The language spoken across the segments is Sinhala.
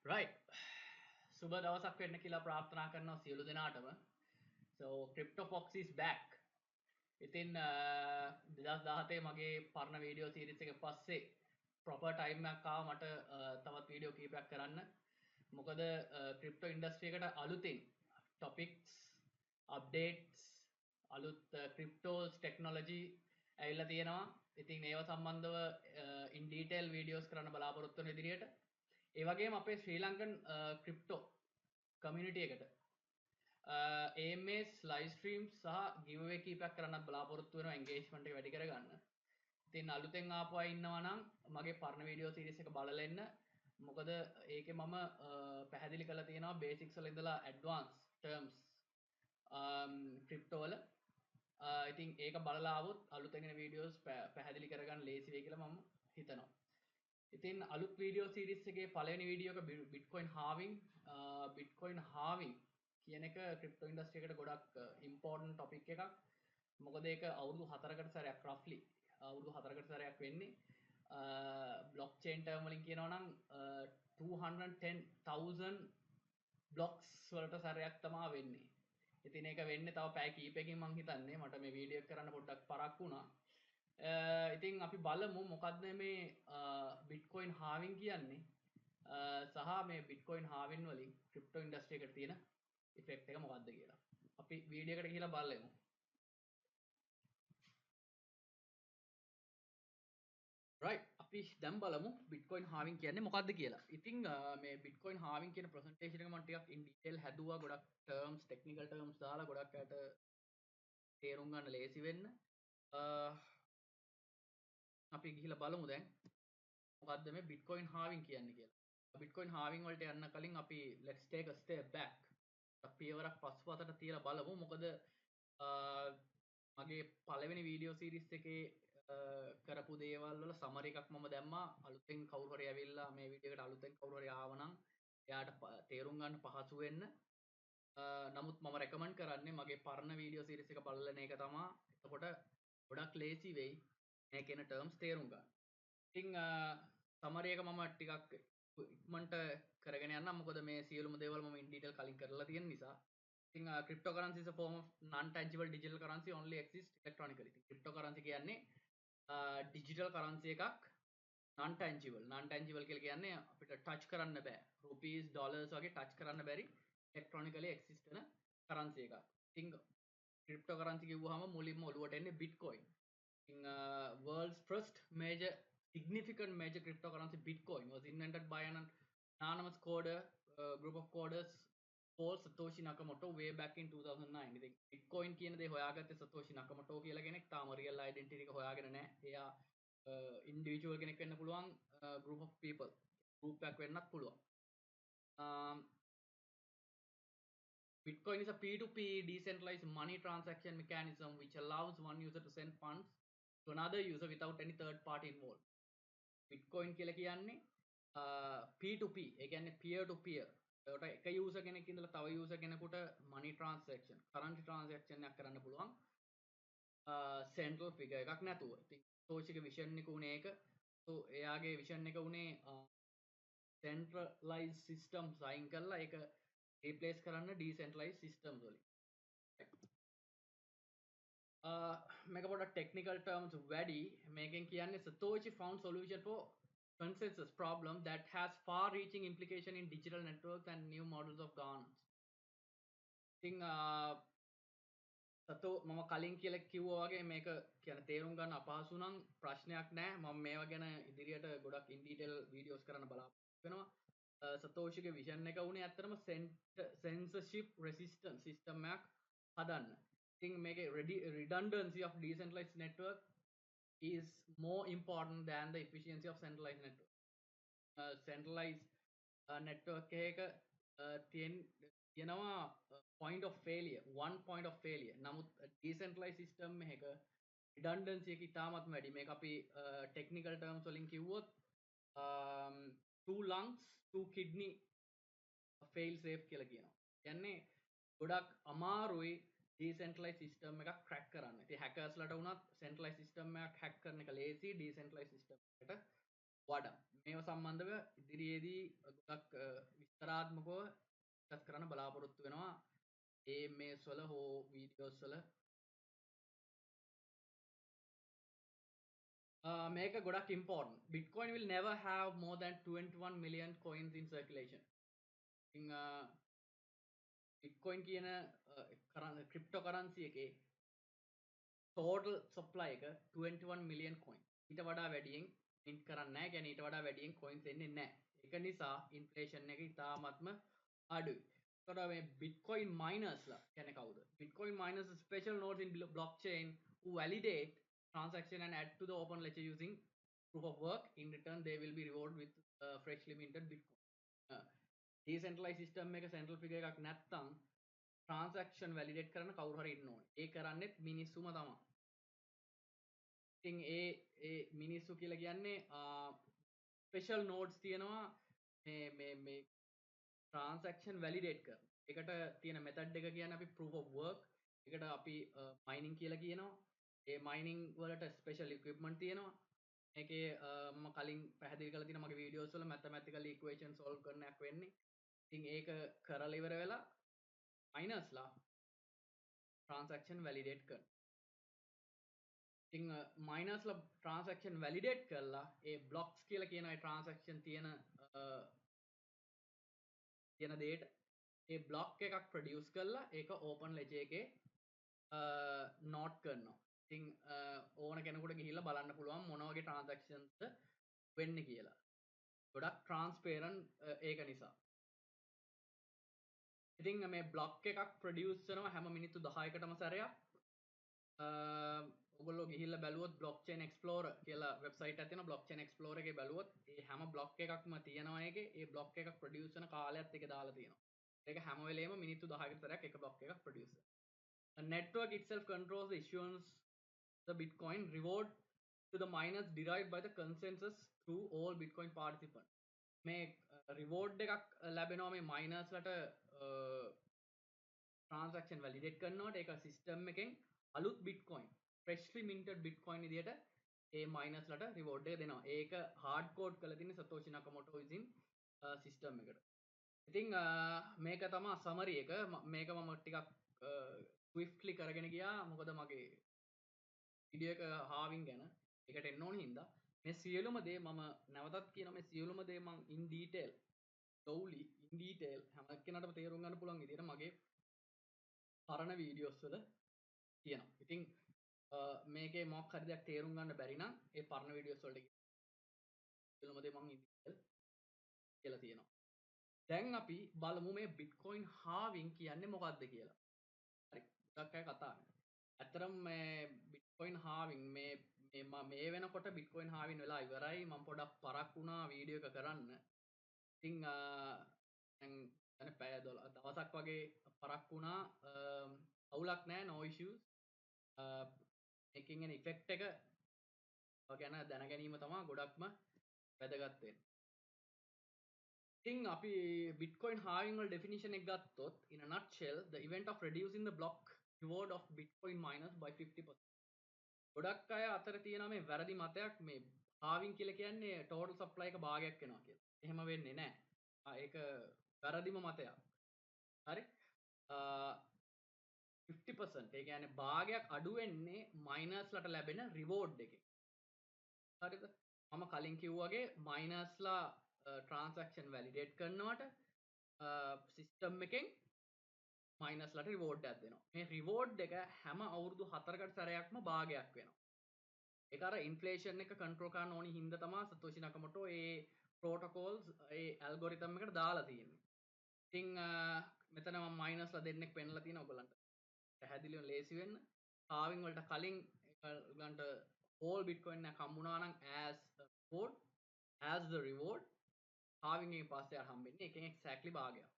right. සුබ දවසක් වෙන්න කියලා ප්‍රාර්ථනා කරනවා සියලු දෙනාටම. So CryptoFox is back. ඉතින් 2017 මගේ පරණ වීඩියෝ සීරීස් එක පස්සේ ප්‍රොපර් ටයිම් එකක් ආවා මට තවත් වීඩියෝ කීපයක් කරන්න. මොකද ක්‍රිප්ටෝ ඉන්ඩස්ට්‍රි එකට අලුතින් ටොපික්ස්, අප්ඩේට්ස්, අලුත් ක්‍රිප්ටෝස් ටෙක්නොලොජි ඇවිල්ලා තියෙනවා. ඉතින් ඒව සම්බන්ධව ඉන් ඩීටේල් වීඩියෝස් කරන්න බලාපොරොත්තු වෙන විදිහට ඒ වගේම අපේ ශ්‍රී ලංකන් ක්‍රිප්ටෝ කමියුනිටි එකට AMS ලයිව් ස්ට්‍රීම් සහ ගිව්වේ කීපයක් කරන්නත් බලාපොරොත්තු වෙනවා එන්ගේජ්මන්ට් එක වැඩි කරගන්න. ඉතින් අලුතෙන් ආපු අය ඉන්නවා නම් මගේ පරණ වීඩියෝ සීරීස් එක බලලා එන්න. මොකද ඒකේ මම පැහැදිලි කරලා තියෙනවා බේසික්ස් වල ඉඳලා ඇඩ්වාන්ස් ටර්ම්ස් ක්‍රිප්ටෝ වල. ඉතින් ඒක බලලා આવොත් අලුතෙන් එන වීඩියෝස් පැහැදිලි කරගන්න ලේසි වෙයි කියලා මම හිතනවා. ඉතින් අලුත් වීඩියෝ සීරීස් එකේ පළවෙනි වීඩියෝ එක බිට්කොයින් හාවින් කියන එක ක්‍රිප්ටෝ ඉන්ඩස්ට්‍රි එකට ගොඩක් ඉම්පෝර්ටන්ට් ටොපික් එකක්. මොකද ඒක අවුරුදු 4කට සැරයක් රෆ්ලි අවුරුදු 4කට සැරයක් වෙන්නේ. බ්ලොක් චේන් ටර්ම් වලින් කියනවා නම් 210,000 බ්ලොක්ස් වලට සැරයක් තමයි වෙන්නේ. ඉතින් ඒක වෙන්නේ තව පැය කීපයකින් මං හිතන්නේ. මට මේ වීඩියෝ එක කරන්න පොඩ්ඩක් පරක් වුණා. ඉතින් අපි බලමු මොකක්ද මේ බිට්කොයින් හාවින් කියන්නේ සහ මේ බිට්කොයින් හාවින් වලින් ක්‍රිප්ටෝ ඉන්ඩස්ට්‍රි එකට තියෙන ඉෆෙක්ට් එක මොකක්ද කියලා. අපි වීඩියෝ එකට ගිහලා බලමු. right අපි දැන් බලමු බිට්කොයින් හාවින් කියන්නේ මොකක්ද කියලා. ඉතින් මේ බිට්කොයින් හාවින් කියන ප්‍රසන්ටේෂන් එක මම ටිකක් ඉන් ඩීටේල් හැදුවා. ගොඩක් ටර්ම්ස් ටෙක්නිකල් ටර්ම්ස් දාලා ගොඩක් අයට තේරුම් ගන්න ලේසි වෙන්න. අපි ගිහිල්ලා බලමු දැන් මොකක්ද මේ බිට්කොයින් හාවින් කියන්නේ කියලා. බිට්කොයින් හාවින් වලට යන්න කලින් අපි let's take a step back. පියවරක් පස්සට තියලා බලමු. මොකද මගේ පළවෙනි වීඩියෝ සීරීස් එකේ කරපු දේවල් වල සමරි එකක් මම දැම්මා. අලුතෙන් කවුරු හරි ඇවිල්ලා මේ වීඩියෝ එකට අලුතෙන් කවුරු හරි ආවනම් එයාට තේරුම් ගන්න පහසු වෙන්න. නමුත් මම රෙකමන්ඩ් කරන්නේ මගේ පරණ වීඩියෝ සීරීස් එක බලන එක තමයි. එතකොට ගොඩක් ලේසි වෙයි මේ කියන ටර්ම්ස් තේරුම් ගන්න. ඉතින් සමරි එක මම ටිකක් ඉක්මනට කරගෙන යන්නම්. මොකද මේ සියලුම දේවල් මම ඉන් ඩීටේල් කලින් කරලා තියෙන නිසා. ඉතින් cryptocurrency is a form of non-tangible digital currency only exists electronically. ඉතින් cryptocurrency කියන්නේ digital currency එකක් non-tangible කියලා කියන්නේ අපිට touch කරන්න බෑ. rupees dollars වගේ touch කරන්න බැරි electronically exist වෙන currency එකක්. ඉතින් cryptocurrency කිව්වහම මුලින්ම ඔලුවට එන්නේ bitcoin. ඉතින් world's first major significant major cryptocurrency Bitcoin was invented by an anonymous coder group of coders called Satoshi Nakamoto way back in 2009. ඉතින් Bitcoin කියන දේ හොයාගත්තේ Satoshi Nakamoto කියලා කෙනෙක්. තාම real identity එක හොයාගෙන නැහැ. එයා individual කෙනෙක් වෙන්න පුළුවන්, group of people group එකක් වෙන්නත් පුළුවන්. Bitcoin is a P2P decentralized money transaction mechanism which allows one user to send funds to another user without any third party involved. Bitcoin කියලා කියන්නේ P2P ඒ කියන්නේ peer to peer. ඒකට එක user කෙනෙක් ඉඳලා තව user කෙනෙකුට money transaction, currency transaction එකක් කරන්න පුළුවන් central figure එකක් නැතුව. ඉතින් Satoshi ගේ vision එක උනේ ඒක. So එයාගේ vision එක උනේ centralized systems අයින් කරලා ඒක replace කරන්න decentralized systems වලින්. මේක පොඩක් technical terms වැඩි. මේකෙන් කියන්නේ Satoshi found solution for consensus problem that has far-reaching implication in digital networks and new models of governance. ඉතින් සතෝ මම කලින් කියලා කිව්වා වගේ මේක කියන තේරුම් ගන්න අපහසු නම් ප්‍රශ්නයක් නැහැ. මම මේවා ගැන ඉදිරියට ගොඩක් in detail videos කරන්න බලාපොරොත්තු වෙනවා. සතෝෂිගේ vision එක උනේ ඇත්තටම censorship resistant system එකක් හදන්න. ඉතින් මේකේ redundancy of decentralized network is more important than the efficiency of centralized network. Centralized network එක තියෙනවා point of failure, one point of failure. නමුත් decentralized system එකක redundancy එක ඉතාමත් වැඩි. මේක අපි technical terms වලින් කිව්වොත් two lungs, two kidney fail safe කියලා කියනවා. කියන්නේ ගොඩක් අමාරුයි decentralized system එකක් crack කරන්න. ඉතින් hackers ලට වුණත් centralized system එකක් hack කරන එක ලේසි decentralized system එකට වඩා. මේව සම්බන්ධව ඉදිරියේදී ගොඩක් විස්තරාත්මකව ඩිස්කස් කරන්න බලාපොරොත්තු වෙනවා AMS වල හෝ වීඩියෝස් වල. මේක ගොඩක් important. Bitcoin will never have more than 21 million coins in circulation. ඉතින් Bitcoin කියන cryptocurrency එකේ total supply එක 21 million coin. ඊට වඩා වැඩියෙන් mint කරන්නේ නැහැ. කියන්නේ ඊට වඩා වැඩියෙන් coins එන්නේ නැහැ. ඒක නිසා inflation එක ඉතාමත්ම අඩුයි. එතකොට මේ Bitcoin miners ලා කියන්නේ කවුද? Bitcoin miners are special nodes in blockchain who validate transaction and add to the open ledger using proof of work. In return, they will be rewarded with freshly minted Bitcoin. Decentralized system එක central figure එකක් නැත්තම් transaction validate කරන්න කවුරු හරි ඉන්න ඕනේ. ඒ කරන්නේත් මිනිස්සුම තමයි. ඉතින් ඒ මිනිස්සු කියලා කියන්නේ special nodes තියෙනවා මේ transaction validate කරන. ඒකට තියෙන method එක කියන්නේ අපි proof of work. ඒකට අපි mining කියලා කියනවා. ඒ mining වලට special equipment තියෙනවා. මේකේ මම කලින් පැහැදිලි කරලා තියෙනවා මගේ videos වල mathematical equation solve කරන එකක් වෙන්නේ. ඉතින් ඒක කරලා ඉවර වෙලා miners ලා transaction validate කරනවා. ඉතින් miners ලා transaction validate කරලා ඒ blocks කියලා කියන ඒ transaction තියෙන දෙයට ඒ block එකක් produce කරලා ඒක open ledger එකේ note කරනවා. ඉතින් ඕන කෙනෙකුට ගිහිල්ලා බලන්න පුළුවන් මොන වගේ transactions වෙන්නේ කියලා. ගොඩක් transparent ඒක නිසා. ඉතින් මේ block එකක් produce කරනවා හැම මිනිත්තු 10කටම සැරයක්. ඔගොල්ලෝ ගිහිල්ලා බැලුවොත් blockchain explorer කියලා website එකක් තියෙනවා. blockchain explorer එකේ බැලුවොත් ඒ හැම block එකක්ම තියෙනවා ඒකේ. ඒ block එකක් produce කරන කාලයත් ඒක දාලා තියෙනවා. ඒක හැම වෙලේම මිනිත්තු 10කට සැරයක් එක block එකක් produce කරනවා. The network itself controls the issuance the Bitcoin reward to the miners derived by the consensus through all Bitcoin participants. මේ reward එකක් ලැබෙනවා මේ miners ලට transaction validate කරනකොට ඒක system එකෙන් අලුත් Bitcoin freshly minted Bitcoin විදියට ඒ miners ලට reward එක දෙනවා. ඒක hard code කරලා තියෙන්නේ Satoshi Nakamoto විසින් system එකට. ඉතින් මේක තමයි summary එක. මේක මම ටිකක් swiftly කරගෙන ගියා. මොකද මගේ video එක halving ගැන ඒකට එන්න ඕන හින්දා මේ සියලුම දේ මම නැවතත් කියනවා මේ සියලුම දේ මම in detail slowly in detail හැම කෙනාටම තේරුම් ගන්න පුළුවන් විදිහට මගේ පරණ videos වල තියෙනවා. ඉතින් මේකේ මොකක් හරි දෙයක් තේරුම් ගන්න බැරි නම් ඒ පරණ videos වලට සියලුම දේ මම in detail කියලා තියෙනවා. දැන් අපි බලමු මේ Bitcoin halving කියන්නේ මොකක්ද කියලා. හරි. ටිකක් අය කතා කරමු. ඇත්තරම් මේ Bitcoin halving මේ වෙනකොට Bitcoin halving වෙලා ඉවරයි. මම පොඩක් පරක් වුණා වීඩියෝ එක කරන්න. ඉතින් දැන් පැය 12 දවසක් වගේ පරක් වුණා. අවුලක් නැහැ, no issues. මේකෙන් එන ඉෆෙක්ට් එක ගැන දැන ගැනීම තමයි ගොඩක්ම වැදගත් වෙන්නේ. ඉතින් අපි Bitcoin halving වල definition එක ගත්තොත් in a nutshell the event of reducing the block reward of Bitcoin miners by 50%. ගොඩක් අය අතර තියෙනවා මේ වැරදි මතයක් මේ halving කියලා කියන්නේ total supply එක භාගයක් වෙනවා කියලා. එහෙම වෙන්නේ නැහැ. ඒක වැරදිම මතයක්. හරි? 50% ඒ කියන්නේ භාගයක් අඩු වෙන්නේ miners ලට ලැබෙන reward එකෙන්. හරිද? මම කලින් කිව්වාගේ miners ලා transaction validate කරනවට system එකෙන් miners ලට reward එකක් දෙනවා. මේ reward එක හැම අවුරුදු 4කට සැරයක්ම භාගයක් වෙනවා. ඒක අර inflation එක control කරන්න ඕනි හින්දා තමයි Satoshi Nakamoto ඒ protocols ඒ algorithm එකට දාලා තියෙන්නේ. ඉතින් මෙතන මම miners ලා දෙන්නෙක් පෙන්නලා තියෙනවා ඔයගලන්ට. පැහැදිලිව ලේසි වෙන්න. halving වලට කලින් ඔයගලන්ට whole Bitcoin එකක් හම්බුණා නම් as the reward halving එකෙන් පස්සේ ආර හම්බෙන්නේ එකෙන් exactly භාගයක්.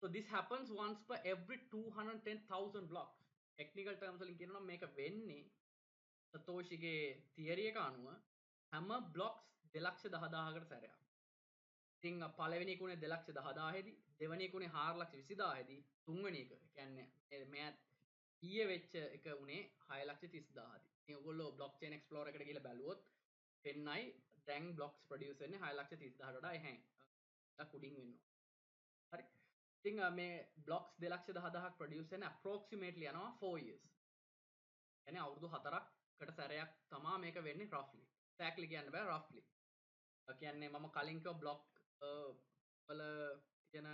So this happens once per every 210,000 blocks. Technical terms වලින් කියනවා නම් මේක වෙන්නේ සතෝෂිගේ theory එක අනුව හැම blocks 2,10,000කට සැරයක්. ඉතින් පළවෙනි එක උනේ 2,10,000 දී, දෙවෙනි එක උනේ 4,20,000 දී, තුන්වෙනි එක කියන්නේ මෙයා ඊයේ වෙච්ච එක උනේ 6,30,000 දී. ඉතින් ඔයගොල්ලෝ blockchain explorer එකට ගිහලා බැලුවොත් පෙන්නයි දැන් බ්ලොක්ස් ප්‍රොඩියුස් වෙන්නේ 6,30,000ට වඩා එහේ. කුඩින් වෙන්න. හරි. ඉතින් මේ බ්ලොක්ස් 2,10,000ක් ප්‍රොඩියුස් වෙන approximately යනවා 4 years. يعني අවුරුදු 4කට සැරයක් තමා මේක වෙන්නේ roughly. exactly කියන්න බෑ roughly. කියන්නේ මම කලින් කිව්වා බ්ලොක් වල කියන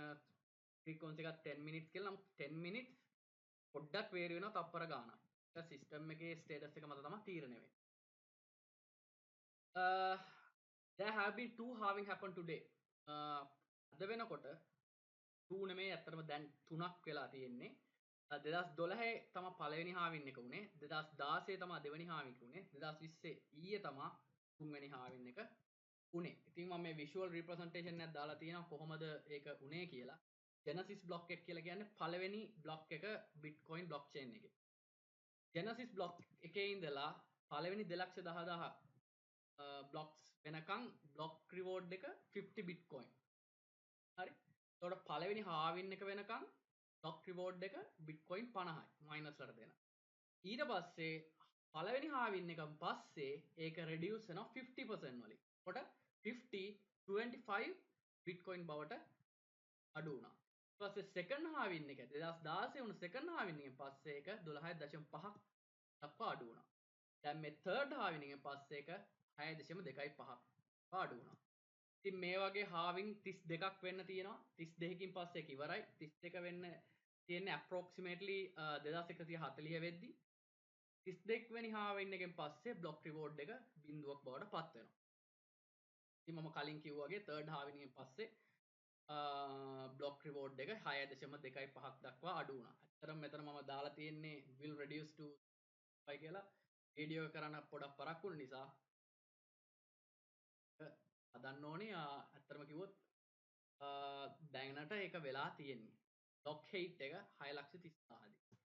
frequency එකක් 10 minutes කියලා. නම් 10 minutes පොඩ්ඩක් වේරි වෙනවා තප්පර ගානක්. ඒක සිස්ටම් එකේ ස්ටේටස් එක මත තමයි තීරණය වෙන්නේ. There have been two halving happened today. අද වෙනකොට 2 නෙමෙයි ඇත්තටම දැන් 3ක් වෙලා තියෙන්නේ. 2012 තමයි පළවෙනි halving එක උනේ. 2016 තමයි දෙවෙනි halving එක උනේ. 2020 ඊයේ තමයි තුන්වෙනි halving එක උනේ. ඉතින් මම මේ visual representation එකක් දාලා තියෙනවා කොහොමද ඒක උනේ කියලා. Genesis block එක කියලා කියන්නේ පළවෙනි block එක Bitcoin blockchain එකේ. Genesis block එකේ ඉඳලා පළවෙනි 2,10,000 blocks වෙනකන් block reward එක 50 Bitcoin. හරි. එතකොට පළවෙනි halving එක වෙනකන් block reward එක Bitcoin 50යි minus වලට දෙන. ඊට පස්සේ පළවෙනි halving එකන් පස්සේ ඒක reduce වෙනවා 50% වලින්. එතකොට 50 25 Bitcoin බවට අඩු වුණා. ඊට පස්සේ second halving එක 2016 වුණ second halving එකෙන් පස්සේ ඒක 12.5ක් දක්වා අඩු වුණා. දැන් මේ third halving එකෙන් පස්සේ ඒක 6.25ක් අඩු වුණා. ඉතින් මේ වගේ halving 32ක් වෙන්න තියෙනවා. 32කින් පස්සේ ඒක ඉවරයි. 32 වෙන්න තියෙන්නේ approximately 2140 වෙද්දි 32 වෙනි halving එකෙන් පස්සේ block reward එක බිඳුවක් බවට පත් වෙනවා. ඉතින් මම කලින් කිව්වා වගේ third halving එකෙන් පස්සේ block reward එක 6.25ක් දක්වා අඩු වුණා. ඇත්තටම මෙතන මම දාලා තියෙන්නේ will reduce to 5 කියලා වීඩියෝ එක කරන්න පොඩක් පරක්කුණු නිසා හදන්න ඕනේ. ඇත්තටම කිව්වොත් දැනට ඒක වෙලා තියෙන්නේ. block height එක 6,30,000 දී.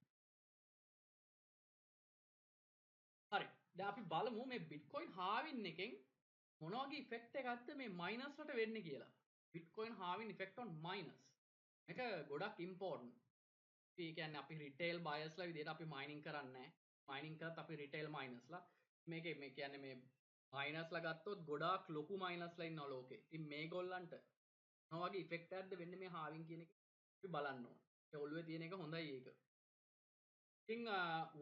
හරි. දැන් අපි බලමු මේ Bitcoin halving එකෙන් මොන වගේ effect එකක්ද මේ miners වලට වෙන්නේ කියලා. Bitcoin halving effect on miners. මේක ගොඩක් important. ඒ කියන්නේ අපි retail buyers ලා විදිහට අපි mining කරන්නේ නැහැ. mining කරත් අපි retail miners ලා. මේකේ මේ කියන්නේ මේ miners ලා ගත්තොත් ගොඩාක් ලොකු miners ලා ඉන්නවා ලෝකේ. ඉතින් මේගොල්ලන්ට මොන වගේ effect එකක්ද වෙන්නේ මේ halving කියන එක අපි බලන්න ඕන. ඒ ඔළුවේ තියෙන එක හොඳයි ඒක. think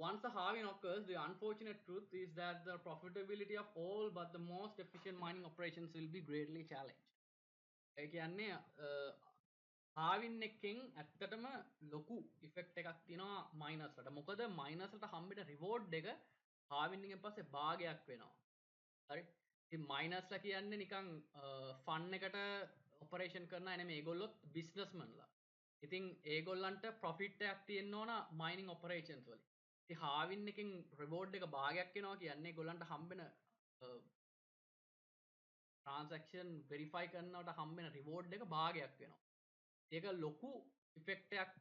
once the halving occurs, the unfortunate truth is that the profitability of all but the most efficient mining operations will be greatly challenged. ඒ කියන්නේ halving එකෙන් ඇත්තටම ලොකු effect එකක් තියෙනවා miners වලට. මොකද miners වලට හම්බෙන reward එක halving එකෙන් පස්සේ භාගයක් වෙනවා. හරි. ඉතින් miners ලා කියන්නේ නිකන් fund එකට operation කරන අය නෙමෙයි. ඒගොල්ලොත් businessmen ලා. ඉතින් ඒගොල්ලන්ට ප්‍රොෆිට් එකක් තියෙන්න ඕන මයිනින් ඔපරේෂන්ස් වලින්. ඉතින් halving එකෙන් reward එක භාගයක් වෙනවා කියන්නේ ඒගොල්ලන්ට හම්බෙන transaction verify කරනවට හම්බෙන reward එක භාගයක් වෙනවා. ඒක ලොකු effect එකක්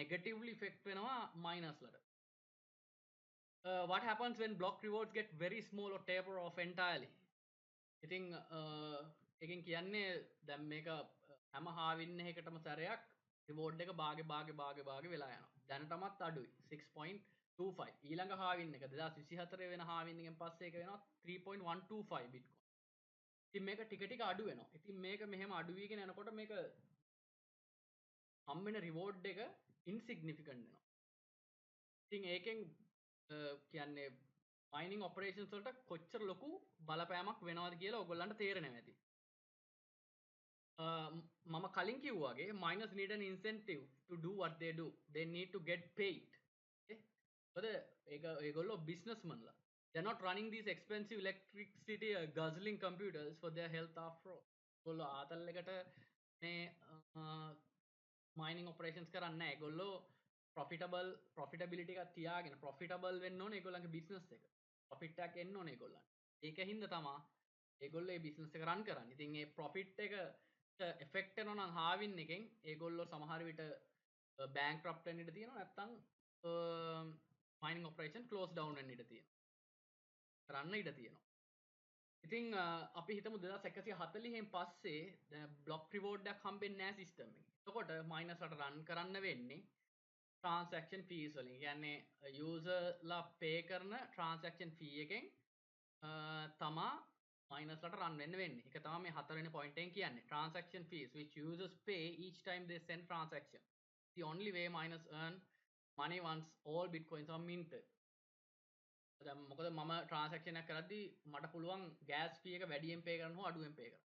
negatively effect වෙනවා miners ලට. What happens when block rewards get very small or taper off entirely? ඉතින් එකෙන් කියන්නේ දැන් මේක හැම halving එකකටම සැරයක් reward එක භාගෙ වෙලා යනවා. දැනටමත් අඩුයි 6.25. ඊළඟ halving එක 2024 වෙන halving එකෙන් පස්සේ ඒක වෙනවා 3.125 Bitcoin. ඉතින් මේක ටික අඩු වෙනවා. ඉතින් මේක මෙහෙම අඩු වීගෙන යනකොට මේක හම්බෙන reward එක insignificant වෙනවා. ඉතින් ඒකෙන් කියන්නේ mining operations වලට කොච්චර ලොකු බලපෑමක් වෙනවද කියලා ඔයගොල්ලන්ට තේරෙනවා ඇති. මම කලින් කිව්වාගේ miners need an incentive to do what they do. They need to get paid. මොකද ඒගොල්ලෝ businessmen ලා. They're not running these expensive electricity guzzling computers for their health after all. ඒගොල්ලෝ ආතල් එකට මේ mining operations කරන්නේ නැහැ. ඒගොල්ලෝ profitability එකක් තියාගෙන profitable වෙන්න ඕනේ ඒගොල්ලන්ගේ business එක. profit එකක් එන්න ඕනේ ඒගොල්ලන්ට. ඒකින්ද තමයි ඒගොල්ලෝ මේ business එක run කරන්නේ. ඉතින් මේ profit එක effect වෙනවා නම් halving එකෙන් ඒගොල්ලෝ සමහර විට bankrupt වෙන්න ඉඩ තියෙනවා. නැත්නම් mining operation close down වෙන්න ඉඩ තියෙනවා. කරන්න ඉඩ තියෙනවා. ඉතින් අපි හිතමු 2140න් පස්සේ block reward එකක් හම්බෙන්නේ නැහැ system එකේ. එතකොට miners ලට run කරන්න වෙන්නේ transaction fees වලින්. කියන්නේ user ලා pay කරන transaction fee එකෙන් තමා minus ලට run වෙන්න වෙන්නේ. ඒක තමයි මේ හතරවෙනි point එකෙන් කියන්නේ. Transaction fees which users pay each time they send transaction. The only way miners earn money once all bitcoins are minted. දැන් මොකද මම transaction එකක් කරද්දී මට පුළුවන් gas fee එක වැඩියෙන් pay කරන්න හෝ අඩුවෙන් pay කරන්න.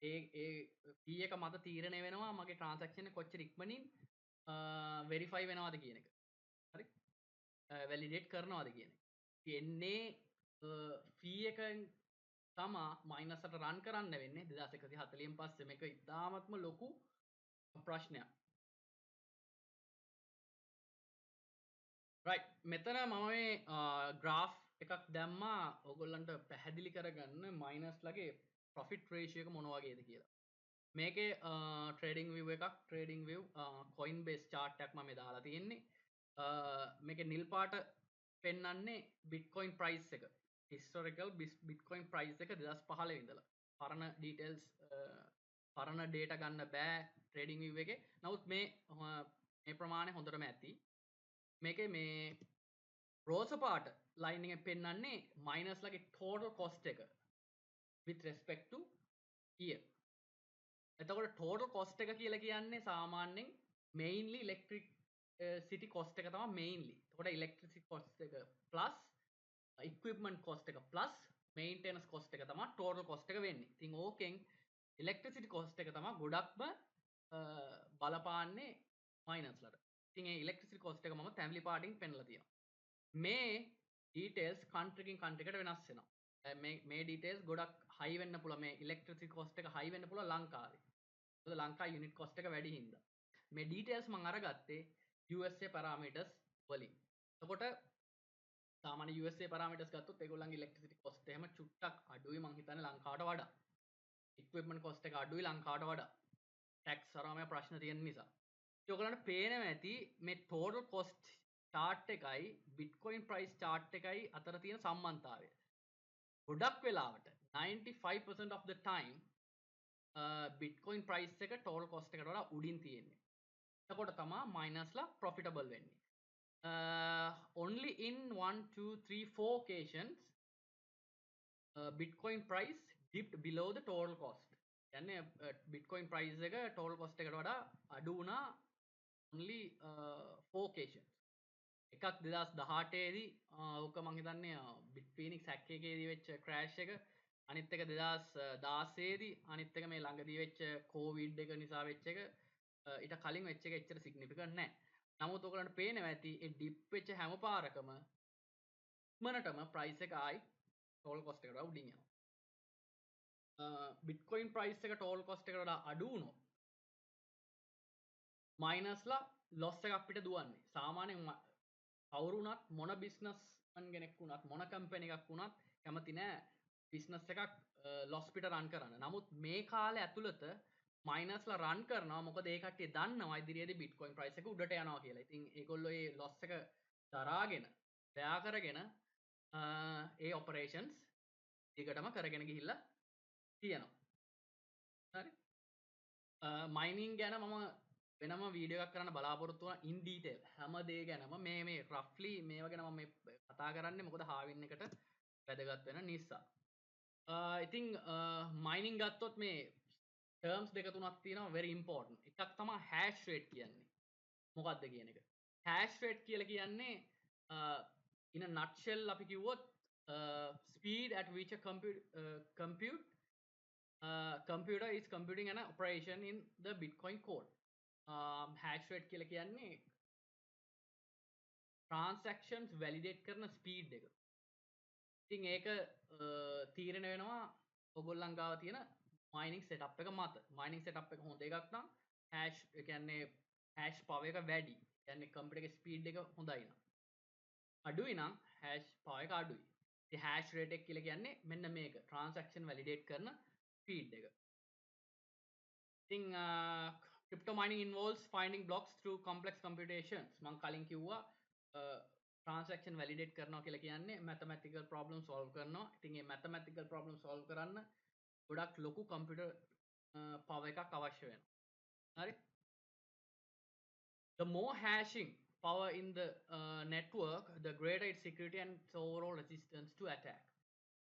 ඒ fee එක මත තීරණය වෙනවා මගේ transaction එක කොච්චර ඉක්මනින් verify වෙනවද කියන එක. හරි? validate කරනවද කියන එක. එන්නේ fee එකෙන් තමා මයිනස් එකට රන් කරන්න වෙන්නේ 2140න් පස්සේ මේක ඉතාමත්ම ලොකු ප්‍රශ්නයක්. right මෙතන මම මේ graph එකක් දැම්මා ඔයගොල්ලන්ට පැහැදිලි කරගන්න මයිනස් ලගේ profit ratio එක මොන වගේද කියලා. මේකේ trading view එකක් trading view Coinbase chart එකක් මම දාලා තියෙන්නේ. මේකේ නිල් පාට පෙන්වන්නේ bitcoin price එක. historical bitcoin price එක 2015 ඉඳලා. පරණ details පරණ data ගන්න බෑ trading view එකේ. නමුත් මේ ප්‍රමාණය හොඳටම ඇති. මේකේ මේ රෝස පාට line එකෙන් පෙන්වන්නේ miners ලගේ total cost එක with respect to year. එතකොට total cost එක කියලා කියන්නේ සාමාන්‍යයෙන් mainly electric city cost එක තමයි mainly. එතකොට electricity cost එක plus equipment cost එක plus maintenance cost එක තමයි total cost එක වෙන්නේ. ඉතින් ඕකෙන් electricity cost එක තමයි ගොඩක්ම බලපාන්නේ miners ලට. ඉතින් ඒ electricity cost එක මම තැඹිලි පාටින් පෙන්වලා තියෙනවා. මේ details country එකකින් country එකට වෙනස් වෙනවා. මේ details ගොඩක් high වෙන්න පුළුවන්. මේ electricity cost එක high වෙන්න පුළුවන් ලංකාවේ. මොකද ලංකාවේ unit cost එක වැඩි හින්දා. මේ details මම අරගත්තේ USA parameters වලින්. එතකොට සාමාන්‍ය USA parameters ගත්තොත් ඒගොල්ලන්ගේ electricity cost එහෙම චුට්ටක් අඩුයි මං හිතන්නේ ලංකාවට වඩා. equipment cost එක අඩුයි ලංකාවට වඩා. tax සරම ප්‍රශ්න තියෙන නිසා. ඉතින් ඔයගොල්ලන්ට පේනවා ඇති මේ total cost chart එකයි bitcoin price chart එකයි අතර තියෙන සම්බන්ධතාවය. ගොඩක් වෙලාවට 95% of the time bitcoin price එක total cost එකට වඩා උඩින් තියෙන්නේ. එතකොට තමයි miners ලා profitable වෙන්නේ. Only in 1 2 3 4 occasions bitcoin price dipped below the total cost. කියන්නේ bitcoin price එක total cost එකට වඩා අඩු වුණා only 4 occasions. එකක් 2018 දී ඕක මං හිතන්නේ Bitfinex hack එකේදී වෙච්ච crash එක, අනිත් එක 2016 දී, අනිත් එක මේ ළඟදී වෙච්ච covid එක නිසා වෙච්ච එක, ඊට කලින් වෙච්ච එක එච්චර significant නැහැ. නමුත් ඔයගලන්ට පේනවා ඇති ඒ dip වෙච්ච හැම පාරකම ඉක්මනටම price එක ආයි total cost එකට වඩා උඩින් යනවා. bitcoin price එක total cost එකට වඩා අඩු වුණොත් miners ලා loss එකක් පිට දුවන්නේ. සාමාන්‍යයෙන් කවුරු වුණත් මොන business man කෙනෙක් වුණත් මොන company එකක් වුණත් කැමති නෑ business එකක් loss පිට run කරන්න. නමුත් මේ කාලේ ඇතුළත miners ලා run කරනවා මොකද ඒ කට්ටිය දන්නවා ඉදිරියේදී bitcoin price එක උඩට යනවා කියලා. ඉතින් ඒගොල්ලෝ ඒ loss එක දරාගෙන bear කරගෙන ඒ operations දිගටම කරගෙන ගිහිල්ලා තියෙනවා. හරි? mining ගැන මම වෙනම වීඩියෝ එකක් කරන්න බලාපොරොත්තු වෙනවා in detail හැම දේ ගැනම මේ roughly මේවා ගැන මම කතා කරන්නේ මොකද හාවින් එකට වැදගත් වෙන නිසා. ඉතින් mining ගත්තොත් මේ terms දෙක තුනක් තියෙනවා very important. එකක් තමයි hash rate කියන්නේ. මොකක්ද කියන එක. hash rate කියලා කියන්නේ in a nutshell අපි කිව්වොත් speed at which a computer is computing an operation in the bitcoin code. hash rate කියලා කියන්නේ transactions validate කරන speed එක. ඉතින් ඒක තීරණය වෙනවා ඔයගොල්ලන් ගාව තියෙන mining setup එක මත. mining setup එක හොඳ එකක් නම් hash ඒ කියන්නේ hash power එක වැඩි. කියන්නේ computer එකේ speed එක හොඳයි නම්. අඩුයි නම් hash power එක අඩුයි. ඉතින් hash rate එක කියලා කියන්නේ මෙන්න මේක. transaction validate කරන speed එක. ඉතින් crypto mining involves finding blocks through complex computations. මම කලින් කිව්වා transaction validate කරනවා කියලා කියන්නේ mathematical problem solve කරනවා. ඉතින් මේ mathematical problem solve කරන්න ගොඩක් ලොකු computer power එකක් අවශ්‍ය වෙනවා. හරි? The more hashing power in the network, the greater its security and its overall resistance to attack.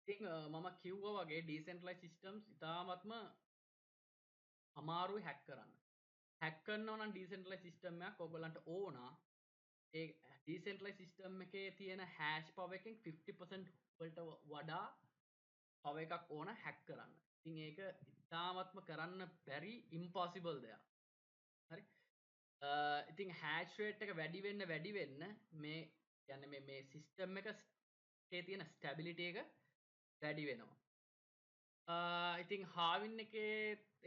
ඉතින් මම කිව්වා වගේ ඩීසෙන්ට්‍රලයිස් සිස්ටම්ස් ඉතාමත්ම අමාරුයි හැක් කරන්න. හැක් කරනවා නම් ඩීසෙන්ට්‍රලයිස් සිස්ටම් එකක් ඔයගොල්ලන්ට ඕන ඒ ඩීසෙන්ට්‍රලයිස් සිස්ටම් එකේ තියෙන හෑෂ් පවර් එකෙන් 50% වලට වඩා පවර් එකක් ඕන හැක් කරන්න. ඉතින් ඒක ඉතාමත්ම කරන්න බැරි ඉම්පොසිබල් දෙයක්. හරි. ඉතින් හෑෂ් රේට් එක වැඩි වෙන්න මේ කියන්නේ මේ සිස්ටම් එකේ තියෙන ස්ටැබිලිටි එක වැඩි වෙනවා. ඉතින් හාවින් එකේ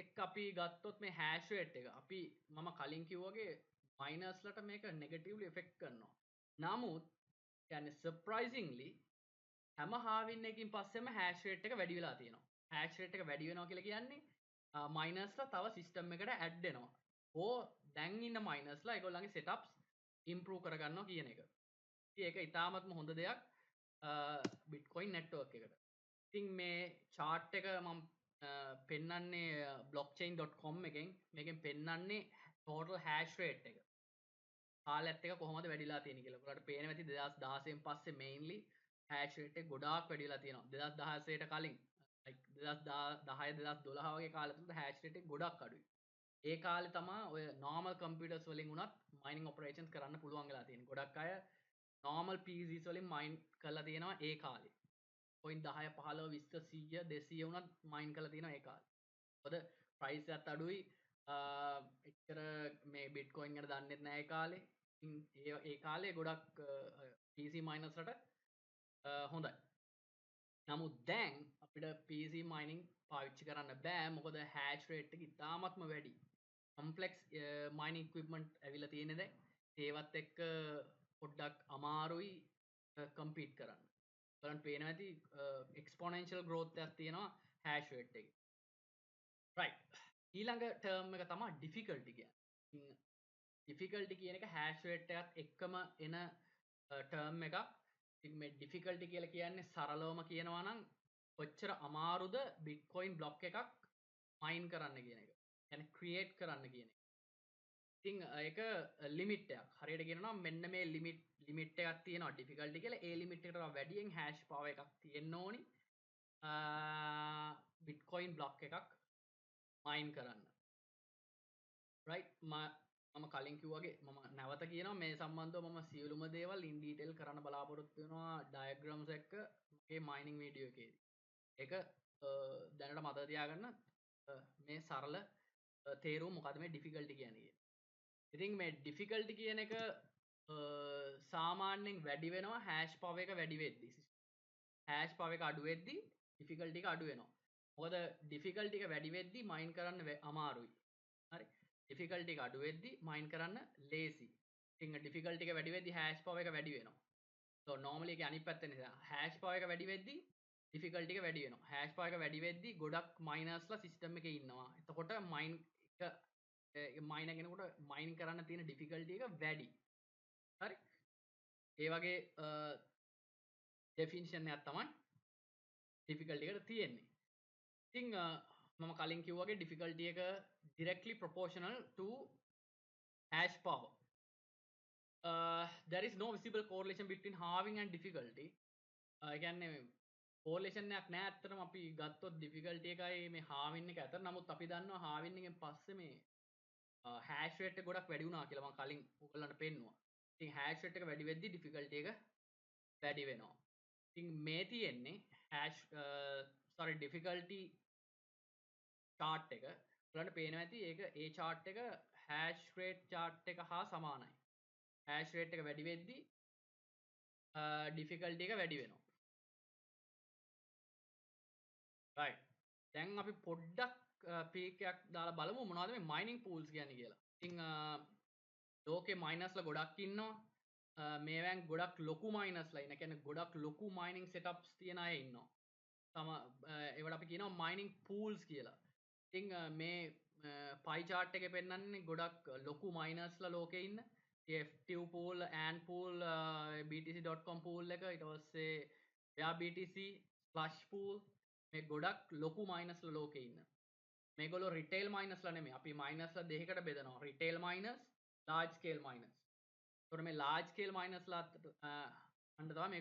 එක් අපි ගත්තොත් මේ හෑෂ් රේට් එක අපි මම කලින් කිව්වාගේ මයිනර්ස්ලට මේක නෙගටිව්ලි එෆෙක්ට් කරනවා. නමුත් කියන්නේ සර්ප්‍රයිසින්ග්ලි හැම හාවින් එකකින් පස්සෙම හෑෂ් රේට් එක වැඩි වෙලා තියෙනවා. හෑෂ් රේට් එක වැඩි වෙනවා කියලා කියන්නේ මයිනර්ස්ලා තව සිස්ටම් එකට ඇඩ් වෙනවා. දැන් ඉන්න මයිනර්ස්ලා ඒගොල්ලන්ගේ සෙටප්ස් ඉම්ප්‍රූව් කරගන්නවා කියන එක. ඉතින් ඒක ඉතාමත්ම හොඳ දෙයක් බිට්කොයින් නෙට්වර්ක් එකට. ඉතින් මේ චාර්ට් එක මම පෙන්වන්නේ blockchain.com එකෙන්. මේකෙන් පෙන්වන්නේ total hash rate එක. කාලයත් එක්ක කොහොමද වැඩිලා තියෙන්නේ කියලා. ඔයාලට පේනවා ඇති 2016 න් පස්සේ mainly hash rate එක ගොඩාක් වැඩිලා තියෙනවා. 2016ට කලින් like 2010 2012 වගේ කාලෙ තුල hash rate එක ගොඩක් අඩුයි. ඒ කාලේ තමා ඔය normal computers වලින් උනත් mining operations කරන්න පුළුවන් වෙලා තියෙන්නේ. ගොඩක් අය normal PCs වලින් mine කරලා තියෙනවා ඒ කාලේ. පොයින්ට් 10 15 20 100 200 වුණත් මයින් කරලා තියෙනවා ඒ කාලේ. මොකද ප්‍රයිස් එකත් අඩුයි. එච්චර මේ බිට්කොයින් ගැන දන්නෙත් නෑ ඒ කාලේ. ඉතින් ඒ කාලේ ගොඩක් PC මයිනර්ස්ලට හොඳයි. නමුත් දැන් අපිට PC මයිනින් පාවිච්චි කරන්න බෑ. මොකද හැෂ් රේට් එක ඉතාමත්ම වැඩි. කොම්ප්ලෙක්ස් මයිනින් ඉක්විප්මන්ට් ඇවිල්ලා තියෙන්නේ දැන්. ඒවත් එක්ක පොඩ්ඩක් අමාරුයි කම්පීට් කරන්න. බලන්න පේනවා ඇති එක්ස්පොනෙන්ෂල් ග්‍රෝත් එකක් තියෙනවා හැෂ් රේට් එකේ. රයිට්. ඊළඟ ටර්ම් එක තමයි ඩිෆිකල්ටි කියන්නේ. ඩිෆිකල්ටි කියන එක හැෂ් රේට් එකත් එක්කම එන ටර්ම් එකක්. ඉතින් මේ ඩිෆිකල්ටි කියලා කියන්නේ සරලවම කියනවා නම් කොච්චර අමාරුද බිට්කොයින් බ්ලොක් එකක් මයින් කරන්න කියන එක. يعني ක්‍රියේට් කරන්න කියන එක. ඉතින් ඒක ලිමිට් එකක්. හරියට කියනවා නම් මෙන්න මේ ලිමිට් එකක් තියෙනවා ඩිෆිකල්ටි කියලා. ඒ ලිමිට් එකට වැඩියෙන් හැෂ් පවර් එකක් තියෙන්න ඕනි. බිට්කොයින් බ්ලොක් එකක් මයින් කරන්න. රයිට්. මම කලින් කිව්වාගේ මම නැවත කියනවා මේ සම්බන්ධව මම සියලුම දේවල් ඉන් ඩීටේල් කරන්න බලාපොරොත්තු වෙනවා ඩයග්‍රෑම්ස් එක්ක මගේ මයිනින් වීඩියෝ එකේදී. ඒක දැනට මතක තියාගන්න මේ සරල තේරුම මොකද්ද මේ ඩිෆිකල්ටි කියන්නේ. ඉතින් මේ ඩිෆිකල්ටි කියන එක සාමාන්‍යයෙන් වැඩි වෙනවා හැෂ් පවර් එක වැඩි වෙද්දී. හැෂ් පවර් එක අඩු වෙද්දී ඩිෆිකල්ටි එක අඩු වෙනවා. මොකද ඩිෆිකල්ටි එක වැඩි වෙද්දී මයින් කරන්න අමාරුයි. හරි. ඩිෆිකල්ටි එක අඩු වෙද්දී මයින් කරන්න ලේසි. ඉතින් ඩිෆිකල්ටි එක වැඩි වෙද්දී හැෂ් පවර් එක වැඩි වෙනවා. so normally ඒකේ අනිත් පැත්ත නිසා හැෂ් පවර් එක වැඩි වෙද්දී ඩිෆිකල්ටි එක වැඩි වෙනවා. හැෂ් පවර් එක වැඩි වෙද්දී ගොඩක් මයිනර්ස්ලා සිස්ටම් එකේ ඉන්නවා. එතකොට මයින් එක මයින කෙනෙකුට මයින් කරන්න තියෙන ඩිෆිකල්ටි එක වැඩි. හරි. ඒ වගේ ඩෙෆිනිෂන් එකක් තමයි ඩිෆිකල්ටි එකට තියෙන්නේ. ඉතින් මම කලින් කිව්වාගේ ඩිෆිකල්ටි එක directly proportional to hash power. There is no visible correlation between halving and difficulty. ඒ කියන්නේ correlation එකක් නෑ ඇත්තටම අපි ගත්තොත් difficulty එකයි මේ halving එක අතර. නමුත් අපි දන්නවා halving එකෙන් පස්සේ මේ hash rate එක ගොඩක් වැඩි වුණා කියලා මම කලින් ඔයගොල්ලන්ට පෙන්නුවා. ඉතින් hash rate එක වැඩි වෙද්දී difficulty එක වැඩි වෙනවා. ඉතින් මේ තියෙන්නේ difficulty chart එක. ඔයාලට පේනවා ඇති ඒක ඒ chart එක hash rate chart එක හා සමානයි. hash rate එක වැඩි වෙද්දී difficulty එක වැඩි වෙනවා. right. දැන් අපි පොඩ්ඩක් peak එකක් දාලා බලමු මොනවද මේ mining pools කියන්නේ කියලා. ඉතින් ලෝකේ මයිනර්ස්ලා ගොඩක් ඉන්නවා. මේවෙන් ගොඩක් ලොකු මයිනර්ස්ලා ඉන්න. කියන්නේ ගොඩක් ලොකු mining setups තියෙන අය ඉන්නවා. ඒවට අපි කියනවා mining pools කියලා. ඉතින් මේ pie chart එකේ පෙන්නන්නේ ගොඩක් ලොකු මයිනර්ස්ලා ලෝකේ ඉන්න. FTU pool, ant pool, btc.com pool එක ඊට පස්සේ BTC, Slush pool මේ ගොඩක් ලොකු මයිනර්ස්ලා ලෝකේ ඉන්න. මේගොල්ලෝ රිටේල් මයිනර්ස්ලා නෙමෙයි. අපි මයිනර්ස්ලා දෙකකට බෙදනවා. Retail miners, large scale miners. ඒතකොට මේ large scale miners ලා අන්න තමයි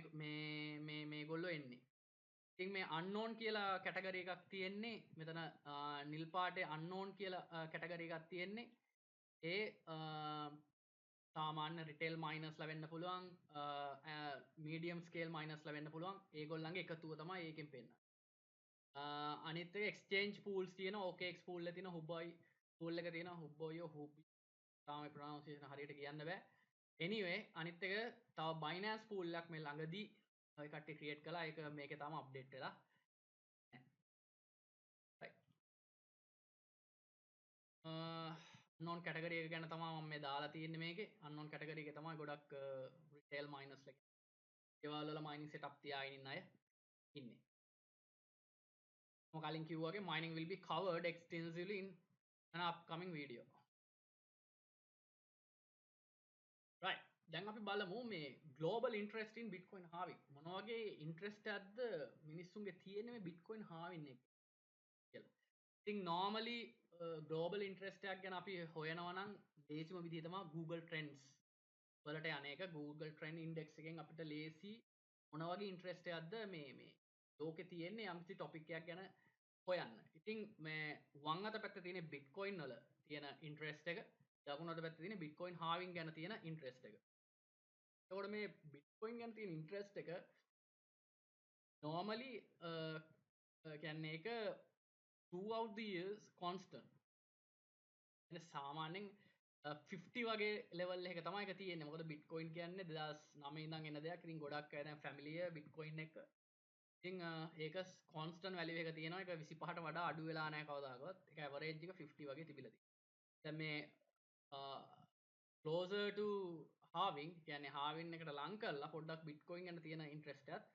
මේගොල්ලෝ එන්නේ. ඉතින් මේ unknown කියලා කැටගරි එකක් තියෙන්නේ මෙතන නිල් පාටේ unknown කියලා කැටගරි එකක් තියෙන්නේ ඒ සාමාන්‍ය රිටේල් මයිනර්ස්ලා වෙන්න පුළුවන් මීඩියම් ස්කේල් මයිනර්ස්ලා වෙන්න පුළුවන් ඒගොල්ලන්ගේ එකතුව තමයි ඒකෙන් පෙන්නන්නේ. අනිත් එක එක්ස්චේන්ජ් පූල්ස් තියෙනවා OKX පූල් එක තියෙනවා හුබයි පූල් එක තියෙනවා හුබොයෝ හුබි තාම ප්‍රොනවුන්සියේෂන් හරියට කියන්න බෑ. anyway අනිත් එක තව Binance පූල් එකක් මේ ළඟදී ඔය කට්ටිය ක්‍රියේට් කළා ඒක මේකේ තාම අප්ඩේට් වෙලා නැහැ. right unknown category එක ගැන තමයි මම මේ දාලා තියෙන්නේ මේකේ unknown category එක තමයි ගොඩක් retail miners ලා ඒවල් වල mining setup තියාගෙන ඉන්න අය ඉන්නේ. මම කලින් කිව්වා වගේ mining will be covered extensively in an upcoming video. right දැන් අපි බලමු මේ global interest in bitcoin halving මොන වගේ interest එකක්ද මිනිස්සුන්ගේ තියෙන මේ bitcoin halving එක කියලා. ඉතින් normally global interest එකක් ගැන අපි හොයනවා නම් ලේසිම විදිහ තමයි Google Trends වලට යන එක. Google Trend Index එකෙන් අපිට ලේසි මොන වගේ interest එකක්ද මේ ලෝකේ තියෙන්නේ යම්කිසි topic එකක් ගැන හොයන්න. ඉතින් මේ වම් අත පැත්තේ තියෙන bitcoin වල තියෙන interest එක දකුණු අත පැත්තේ තියෙන bitcoin halving ගැන තියෙන interest එක. එතකොට මේ bitcoin ගැන තියෙන interest එක normally කියන්නේ ඒක throughout the years constant. එන සාමාන්‍යයෙන් 50 වගේ level එක තමයි ඒක තියෙන්නේ. මොකද bitcoin කියන්නේ 2009 ඉඳන් එන දෙයක්. ඉතින් ගොඩක් අය දැන් familiar bitcoin එක. ඉතින් ඒක constant value එක තියෙනවා. ඒක 25ට වඩා අඩු වෙලා නැහැ කවදාකවත්. ඒක average එක 50 වගේ තිබිලා තියෙනවා. දැන් මේ closer to halving කියන්නේ halving එකට ලං කරලා පොඩ්ඩක් bitcoin ගැන තියෙන interest එකත්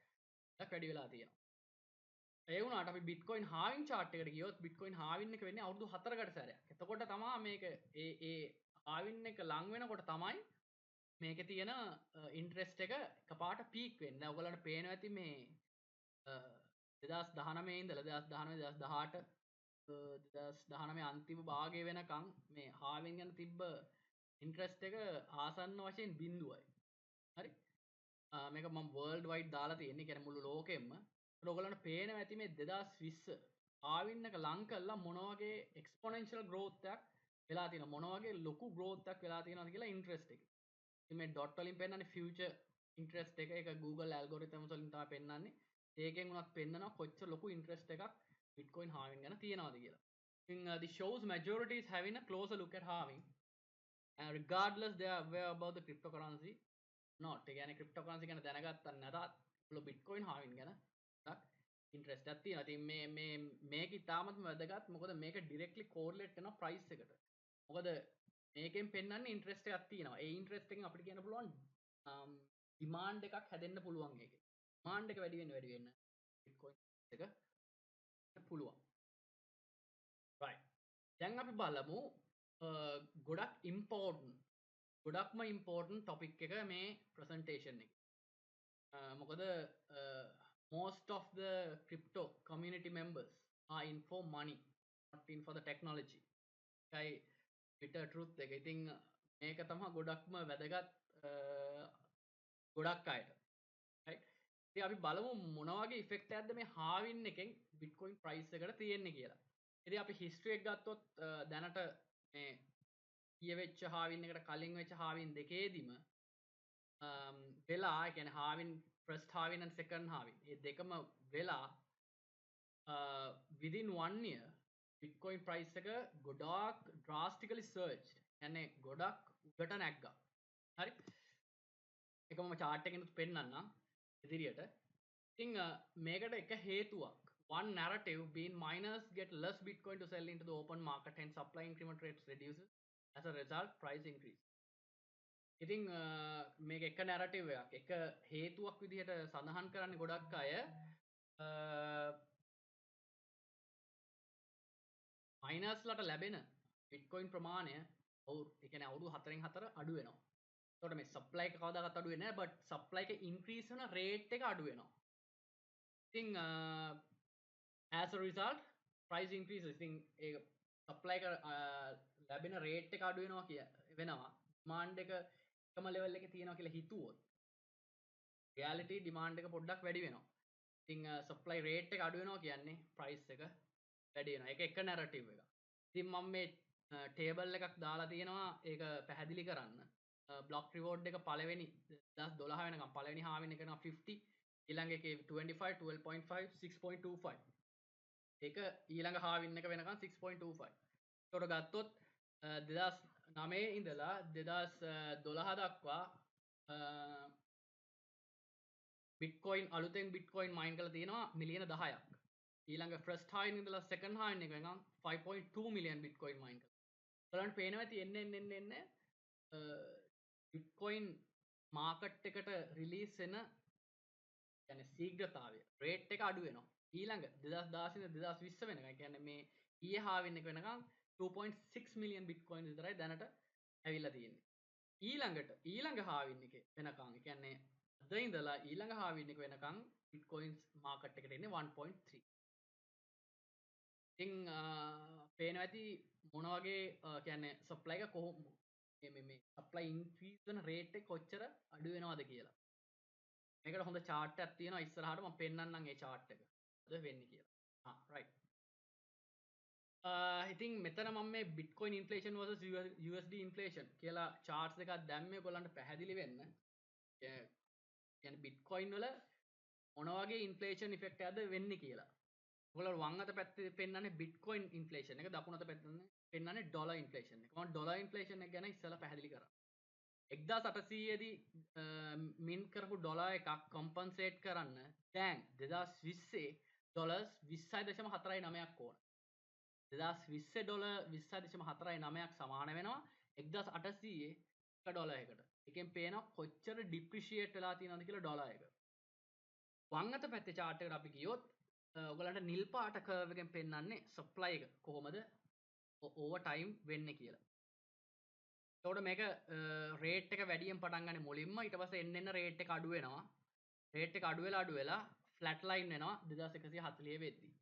වැඩි වෙලා තියෙනවා. ඒ වුණාට අපි bitcoin halving chart එකට ගියොත් bitcoin halving එක වෙන්නේ අවුරුදු 4කට සැරයක්. එතකොට තමයි මේක ඒ halving එක ලං වෙනකොට තමයි මේකේ තියෙන interest එක එකපාරට peak වෙන්නේ. දැන් ඔයගලන්ට පේනවා ඇති මේ 2019 ඉඳලා 2019 2018 2019 අන්තිම භාගය වෙනකන් මේ halving ගැන තිබ්බ ඉන්ට්‍රස්ට් එක ආසන්න වශයෙන් බිඳුවයි. හරි මේක මම වර්ල්ඩ් වයිඩ් දාලා තියෙන්නේ. කියන්නේ මුළු ලෝකෙම. ඒත් ඔයගලන්ට පේනවා ඇති මේ 2020 ආවින් එක ලං කළා මොන වගේ එක්ස්පොනෙන්ෂල් growth එකක් වෙලා තියෙනවා. මොන වගේ ලොකු growth එකක් වෙලා තියෙනවද කියලා ඉන්ට්‍රස්ට් එක. ඉතින් මේ ඩොට් වලින් පෙන්නන්නේ future interest එක. ඒක Google algorithms වලින් තමයි පෙන්නන්නේ. ඒකෙන් උනත් පෙන්නනවා කොච්චර ලොකු ඉන්ට්‍රස්ට් එකක් Bitcoin halving ගැන තියෙනවද කියලා. ඉතින් this shows majority is having a closer look at halving. And regardless they are aware about the cryptocurrency not ඒ කියන්නේ cryptocurrency ගැන දැනගත්තත් නැතත් ඔයගොල්ලෝ bitcoin halving ගැන ටිකක් interest එකක් තියෙනවා. ඉතින් මේක ඉතාමත්ම වැදගත්. මොකද මේක directly correlate වෙනවා price එකට. මොකද මේකෙන් පෙන්වන්නේ interest එකක් තියෙනවා. ඒ interest එකෙන් අපිට කියන්න පුළුවන් demand එකක් හැදෙන්න පුළුවන් ඒකේ. demand එක වැඩි වෙන්න bitcoin එක පුළුවන්. right දැන් අපි බලමු ගොඩක් ගොඩක්ම important topic එක මේ presentation එක. මොකද most of the crypto community members are in for money not in for the technology. එකයි bitter truth එක. ඉතින් මේක තමයි ගොඩක්ම වැදගත් ගොඩක් අයට. right ඉතින් අපි බලමු මොන වගේ effect එකක්ද මේ halving එකෙන් bitcoin price එකට තියෙන්නේ කියලා. ඉතින් අපි history එක ගත්තොත් දැනට මේ කියවෙච්ච halving එකට කලින් වෙච්ච halving දෙකේදීම වෙලා කියන්නේ halving first halving and second halving මේ දෙකම වෙලා within 1 year bitcoin price එක ගොඩාක් drastically surged. يعني ගොඩක් උඩට නැග්ගා. හරි ඒක මම chart එකෙන් පෙන්නන්නම් ඉදිරියට. ඉතින් මේකට එක හේතුවක් one narrative being miners get less bitcoin to sell into the open market and supply increment rates reduces as a result price increase. ඉතින් මේක එක නැරටිව් එකක්. එක හේතුවක් විදිහට සඳහන් කරන්නේ ගොඩක් අය මයිනර්ස්ලට ලැබෙන බිට්කොයින් ප්‍රමාණය ඒ කියන්නේ අවුරුදු 4න් 4 අඩු වෙනවා. එතකොට මේ සප්ලයි එක කවදාවත් අඩු වෙන්නේ නැහැ බට් සප්ලයි එක ඉන්ක්‍රීස් වෙන රේට් එක අඩු වෙනවා. ඉතින් as a result price increases. ඉතින් ඒ සප්ලයි එක ලැබෙන රේට් එක අඩු වෙනවා වෙනවා. ඩිමාන්ඩ් එක එකම ලෙවල් එකේ තියෙනවා කියලා හිතුවොත් රියැලිටි ඩිමාන්ඩ් එක පොඩ්ඩක් වැඩි වෙනවා. ඉතින් සප්ලයි රේට් එක අඩු වෙනවා කියන්නේ ප්‍රයිස් එක වැඩි වෙනවා. ඒක එක නැරටිව් එකක්. ඉතින් මම මේ ටේබල් එකක් දාලා තියෙනවා ඒක පැහැදිලි කරන්න. බ්ලොක් රිවෝඩ් එක පළවෙනි 2012 වෙනකම් පළවෙනි හාවෙන් එක නම් 50 ඊළඟ එකේ 25 12.5 6.25 ඒක ඊළඟ හාවින් එක වෙනකම් 6.25 එතකොට ගත්තොත් 2009 ඉඳලා 2012 දක්වා බිට්කොයින් අලුතෙන් බිට්කොයින් මයින් කරලා තියෙනවා මිලියන 10ක්. ඊළඟ ෆස්ට් හායින් ඉඳලා සෙකන්ඩ් හායින් එක වෙනකම් 5.2 මිලියන් බිට්කොයින් මයින් කරලා. ඔයාලන්ට පේනවා ඇති එන්න බිට්කොයින් මාකට් එකට රිලීස් වෙන يعني ශීඝ්‍රතාවය රේට් එක අඩු වෙනවා. ඊළඟ 2016 ඉඳලා 2020 වෙනකම් කියන්නේ මේ ඊයේ හාවින් එක වෙනකම් 2.6 මිලියන් බිට්කොයින් විතරයි දැනට ඇවිල්ලා තියෙන්නේ. ඊළඟ හාවින් එකේ වෙනකම් ඒ කියන්නේ අද ඉඳලා ඊළඟ හාවින් එක වෙනකම් බිට්කොයින්ස් මාකට් එකට එන්නේ 1.3. ඉතින් පේනවා ඇති මොන වගේ කියන්නේ සප්ලයි එක කොහොම මේ සප්ලයි ඉන්ක්‍රීස් වෙන රේට් එක කොච්චර අඩු වෙනවද කියලා. මේකට හොඳ chart එකක් තියෙනවා ඉස්සරහට මම පෙන්නන්නම් ඒ chart එක. මොකද වෙන්නේ කියලා. right. ඉතින් මෙතන මම මේ Bitcoin inflation versus USD inflation කියලා charts දෙකක් දැම්මේ ඔයගොල්ලන්ට පැහැදිලි වෙන්න. කියන්නේ Bitcoin වල මොන වගේ inflation effect එකක්ද වෙන්නේ කියලා. ඔයගොල්ලෝ වම් අත පැත්තේ පෙන්නන්නේ Bitcoin inflation එක, දකුණු අත පැත්තේ පෙන්නන්නේ dollar inflation එක. මම dollar inflation එක ගැන ඉස්සෙල්ලා පැහැදිලි කරා. 1800 දී මින් කරපු ඩොලර් එකක් කොම්පන්සේට් කරන්න දැන් 2020 ඩොලර්ස් 20.49ක් ඕන. 2020 ඩොලර් 20.49ක් සමාන වෙනවා 1800 එක ඩොලර් එකට. එකෙන් පේනවා කොච්චර ඩිප්‍රිෂিয়েට් වෙලා තියෙනවද කියලා ඩොලර් එක. වම් අත පැත්තේ chart එකට අපි ගියොත් ඔයගලන්ට නිල් පාට කර්ව් එකෙන් පෙන්නන්නේ සප්ලයි එක කොහොමද ඕවර් ටයිම් වෙන්නේ කියලා. එතකොට මේක රේට් එක වැඩියෙන් පටන් ගන්න මුලින්ම ඊට පස්සේ එන්න රේට් එක අඩු වෙනවා. රේට් එක අඩු වෙලා ෆ්ලැට් ලයින් වෙනවා 2140 වෙද්දී.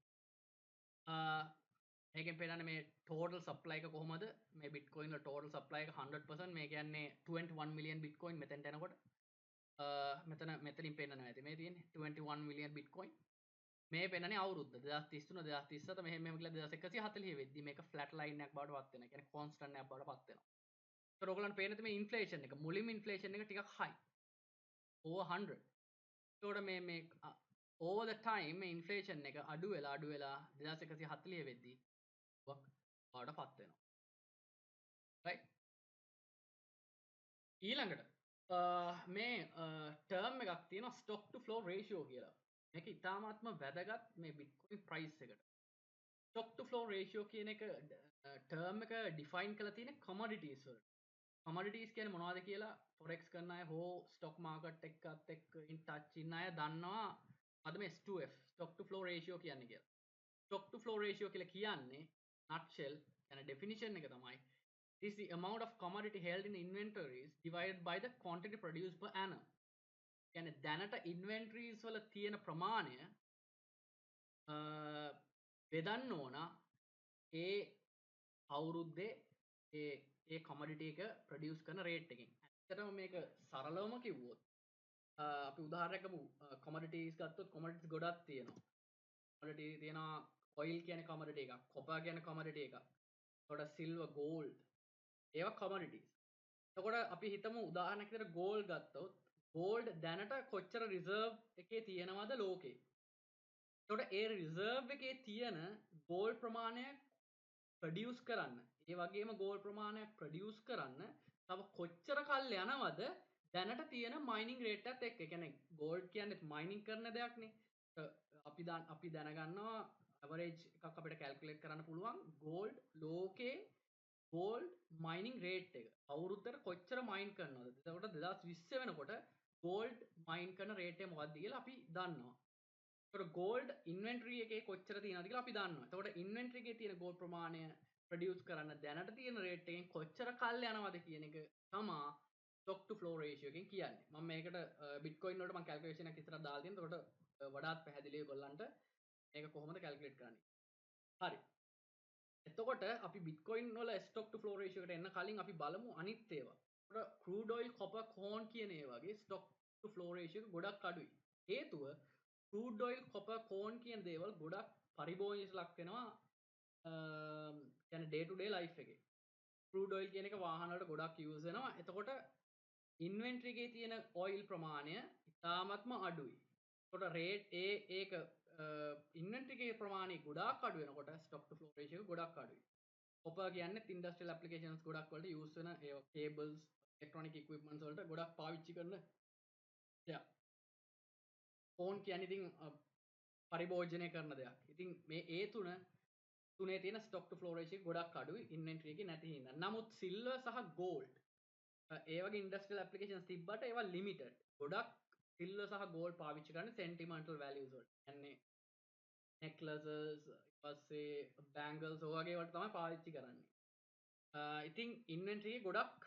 මේකෙන් පේනන්නේ මේ ටෝටල් සප්ලයි එක කොහොමද මේ බිට්කොයින් වල ටෝටල් සප්ලයි එක 100% මේ කියන්නේ 21 මිලියන් බිට්කොයින් මෙතෙන්ට එනකොට මෙතනින් පෙන්නනවා ඇති මේ තියෙන්නේ 21 මිලියන් බිට්කොයින් මේ පෙන්නන්නේ අවුරුද්ද 2033 2037 මෙහෙම කියලා 2140 වෙද්දී මේක ෆ්ලැට් ලයින් එකක් බවට පත් වෙනවා. කියන්නේ කොන්ස්ටන්ට් එකක් බවට පත් වෙනවා. ඒතර ඔයගලන්ට පේනද මේ ඉන්ෆ්ලේෂන් එක මුලින්ම ඉන්ෆ්ලේෂන් එක ටිකක් හයි over 100. ඒතකොට මේ over the time මේ ඉන්ෆ්ලේෂන් එක අඩු වෙලා 2140 වෙද්දී බවට පත් වෙනවා. right ඊළඟට මේ ටර්ම් එකක් තියෙනවා stock to flow ratio කියලා. මේක ඉතාමත්ම වැදගත් මේ Bitcoin price එකට. stock to flow ratio කියන එක ටර්ම් එක define කරලා තියෙන්නේ commodities වලට. commodities කියන්නේ මොනවද කියලා forex කරන අය හෝ stock market එකත් එක්ක in touch ඉන්න අය දන්නවා අද මේ S2F stock to flow ratio කියන්නේ කියලා. stock to flow ratio කියලා කියන්නේ nutshell යන definition එක තමයි it is the amount of commodity held in inventories divided by the quantity produced per annum. කියන්නේ දැනට inventories වල තියෙන ප්‍රමාණය බෙදන්න ඕන ඒ අවුරුද්දේ ඒ commodity එක produce කරන rate එකෙන්. ඇත්තටම මේක සරලවම කිව්වොත් අපි උදාහරණයක් ගමු commodities ගත්තොත් commodities ගොඩක් තියෙනවා. commodity තියෙනවා oil කියන්නේ commodity එකක්, copper කියන්නේ commodity එකක්. එතකොට silver, gold ඒවා commodities. එතකොට අපි හිතමු උදාහරණයක් විදිහට gold ගත්තොත් gold දැනට කොච්චර reserve එකේ තියෙනවද ලෝකේ? එතකොට ඒ reserve එකේ තියෙන gold ප්‍රමාණයක් produce කරන්න, ඒ වගේම gold ප්‍රමාණයක් produce කරන්න තව කොච්චර කල් යනවද දැනට තියෙන mining rate එකත් එක්ක. ඒ කියන්නේ gold කියන්නේ mining කරන දෙයක්නේ. අපි දැනගන්නවා average එකක් අපිට calculate කරන්න පුළුවන් gold ලෝකේ gold mining rate එක අවුරුද්දට කොච්චර mine කරනවද? එතකොට 2020 වෙනකොට gold mine කරන rate එක මොකක්ද කියලා අපි දන්නවා. එතකොට gold inventory එකේ කොච්චර තියෙනවද කියලා අපි දන්නවා. එතකොට inventory එකේ තියෙන gold ප්‍රමාණය produce කරන්න දැනට තියෙන rate එකෙන් කොච්චර කල් යනවද කියන එක තමයි stock to flow ratio එකෙන් කියන්නේ. මම මේකට bitcoin වලට මම calculation එකක් ඉස්සරහ දාලා තියෙනවා. එතකොට වඩාත් පැහැදිලිව ඔයගොල්ලන්ට මේක කොහොමද calculate කරන්නේ. හරි. එතකොට අපි Bitcoin වල stock to flow ratio එකට එන්න කලින් අපි බලමු අනිත් ඒවා. එතකොට crude oil, copper, corn කියන ඒ වගේ stock to flow ratio එක ගොඩක් අඩුයි. හේතුව crude oil copper corn කියන දේවල් ගොඩක් පරිභෝජනයට ලක් වෙනවා කියන්නේ day to day life එකේ crude oil කියන එක වාහන වලට ගොඩක් use වෙනවා එතකොට ඉන්වෙන්ටරි එකේ තියෙන oil ප්‍රමාණය ඉතාමත්ම අඩුයි එතකොට rate ඒක ඉන්වෙන්ටරි එකේ ප්‍රමාණය ගොඩාක් අඩු වෙනකොට stock to flow ratio එක ගොඩක් අඩුයි copper කියන්නේ industrial applications ගොඩක් වලට use වෙන ඒ cables electronic equipments වලට ගොඩක් පාවිච්චි කරන දෙයක් ෆෝන් කියන්නේ ඉතින් පරිභෝජනය කරන දෙයක්. ඉතින් මේ ඒ තුනේ තියෙන stock to flow ratio ගොඩක් අඩුයි ඉන්වෙන්ටරි එකේ නැති හින්දා. නමුත් silver සහ gold ඒ වගේ industrial applications තිබ්බට ඒවා limited. ගොඩක් silver සහ gold පාවිච්චි කරන්නේ sentimental values වලට. කියන්නේ necklaces ඊපස්සේ bangles ඔය වගේ වලට තමයි පාවිච්චි කරන්නේ. ඉතින් ඉන්වෙන්ටරි එකේ ගොඩක්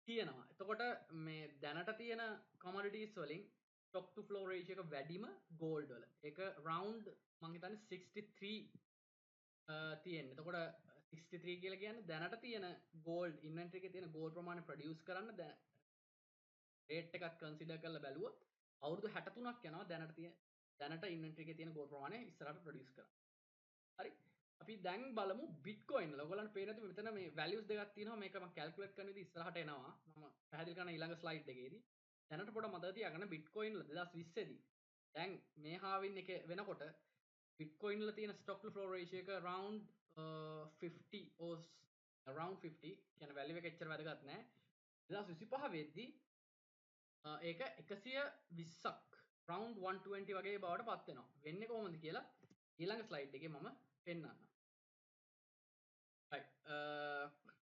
තියෙනවා. එතකොට මේ දැනට තියෙන commodities වලින් stock to flow ratio එක වැඩිම gold වල. ඒක round මං හිතන්නේ 63 තියෙන්නේ. එතකොට 63 කියලා කියන්නේ දැනට තියෙන gold inventory එකේ තියෙන gold ප්‍රමාණය produce කරන්න rate එකක් consider කරලා බැලුවොත් අවුරුදු 63ක් යනවා දැනට inventory එකේ තියෙන gold ප්‍රමාණය ඉස්සරහට produce කරන්න. හරි අපි දැන් බලමු බිට්කොයින් වල. ඔයගොල්ලන්ට පේන්නේ නැති මෙතන මේ values දෙකක් තියෙනවා. මේක මම calculate කරන විදිහ ඉස්සරහට එනවා. මම පැහැදිලි කරන ඊළඟ slide එකේදී. දැනට පොඩ මතක තියාගන්න බිට්කොයින් වල 2020 දී දැන් මේ halving එක වෙනකොට බිට්කොයින් වල තියෙන stock to flow ratio එක around 50 or around 50 කියන value එක එච්චර වැදගත් නෑ. 2025 වෙද්දී ඒක 120ක් round 120 වගේ බවට පත් වෙනවා. වෙන්නේ කොහොමද කියලා ඊළඟ slide එකේ මම පෙන්නන්නම්.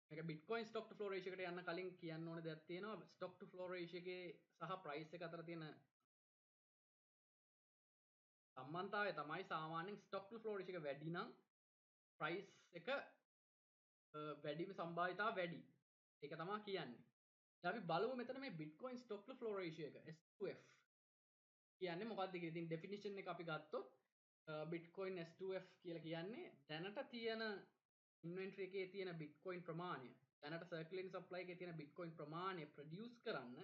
මේක බිට්කොයින් ස්ටොක් ටු ෆ්ලෝ රේෂියෝ එකට යන්න කලින් කියන්න ඕන දෙයක් තියෙනවා. ස්ටොක් ටු ෆ්ලෝ රේෂියෝ එකේ සහ ප්‍රයිස් එක අතර තියෙන සම්බන්ධතාවය තමයි සාමාන්‍යයෙන් ස්ටොක් ටු ෆ්ලෝ රේෂියෝ එක වැඩි නම් ප්‍රයිස් එක වැඩිම සම්භාවිතාව වැඩි. ඒක තමයි කියන්නේ. දැන් අපි බලමු මෙතන මේ බිට්කොයින් ස්ටොක් ටු ෆ්ලෝ රේෂියෝ එක S2F කියන්නේ මොකක්ද කියලා. ඉතින් ඩෙෆිනිෂන් එක අපි ගත්තොත් බිට්කොයින් S2F කියලා කියන්නේ දැනට තියෙන ඉන්වෙන්ටරි එකේ තියෙන බිට්කොයින් ප්‍රමාණය දැනට සර්කියුලරින් සප්ලයි එකේ තියෙන බිට්කොයින් ප්‍රමාණය ප්‍රොඩියුස් කරන්න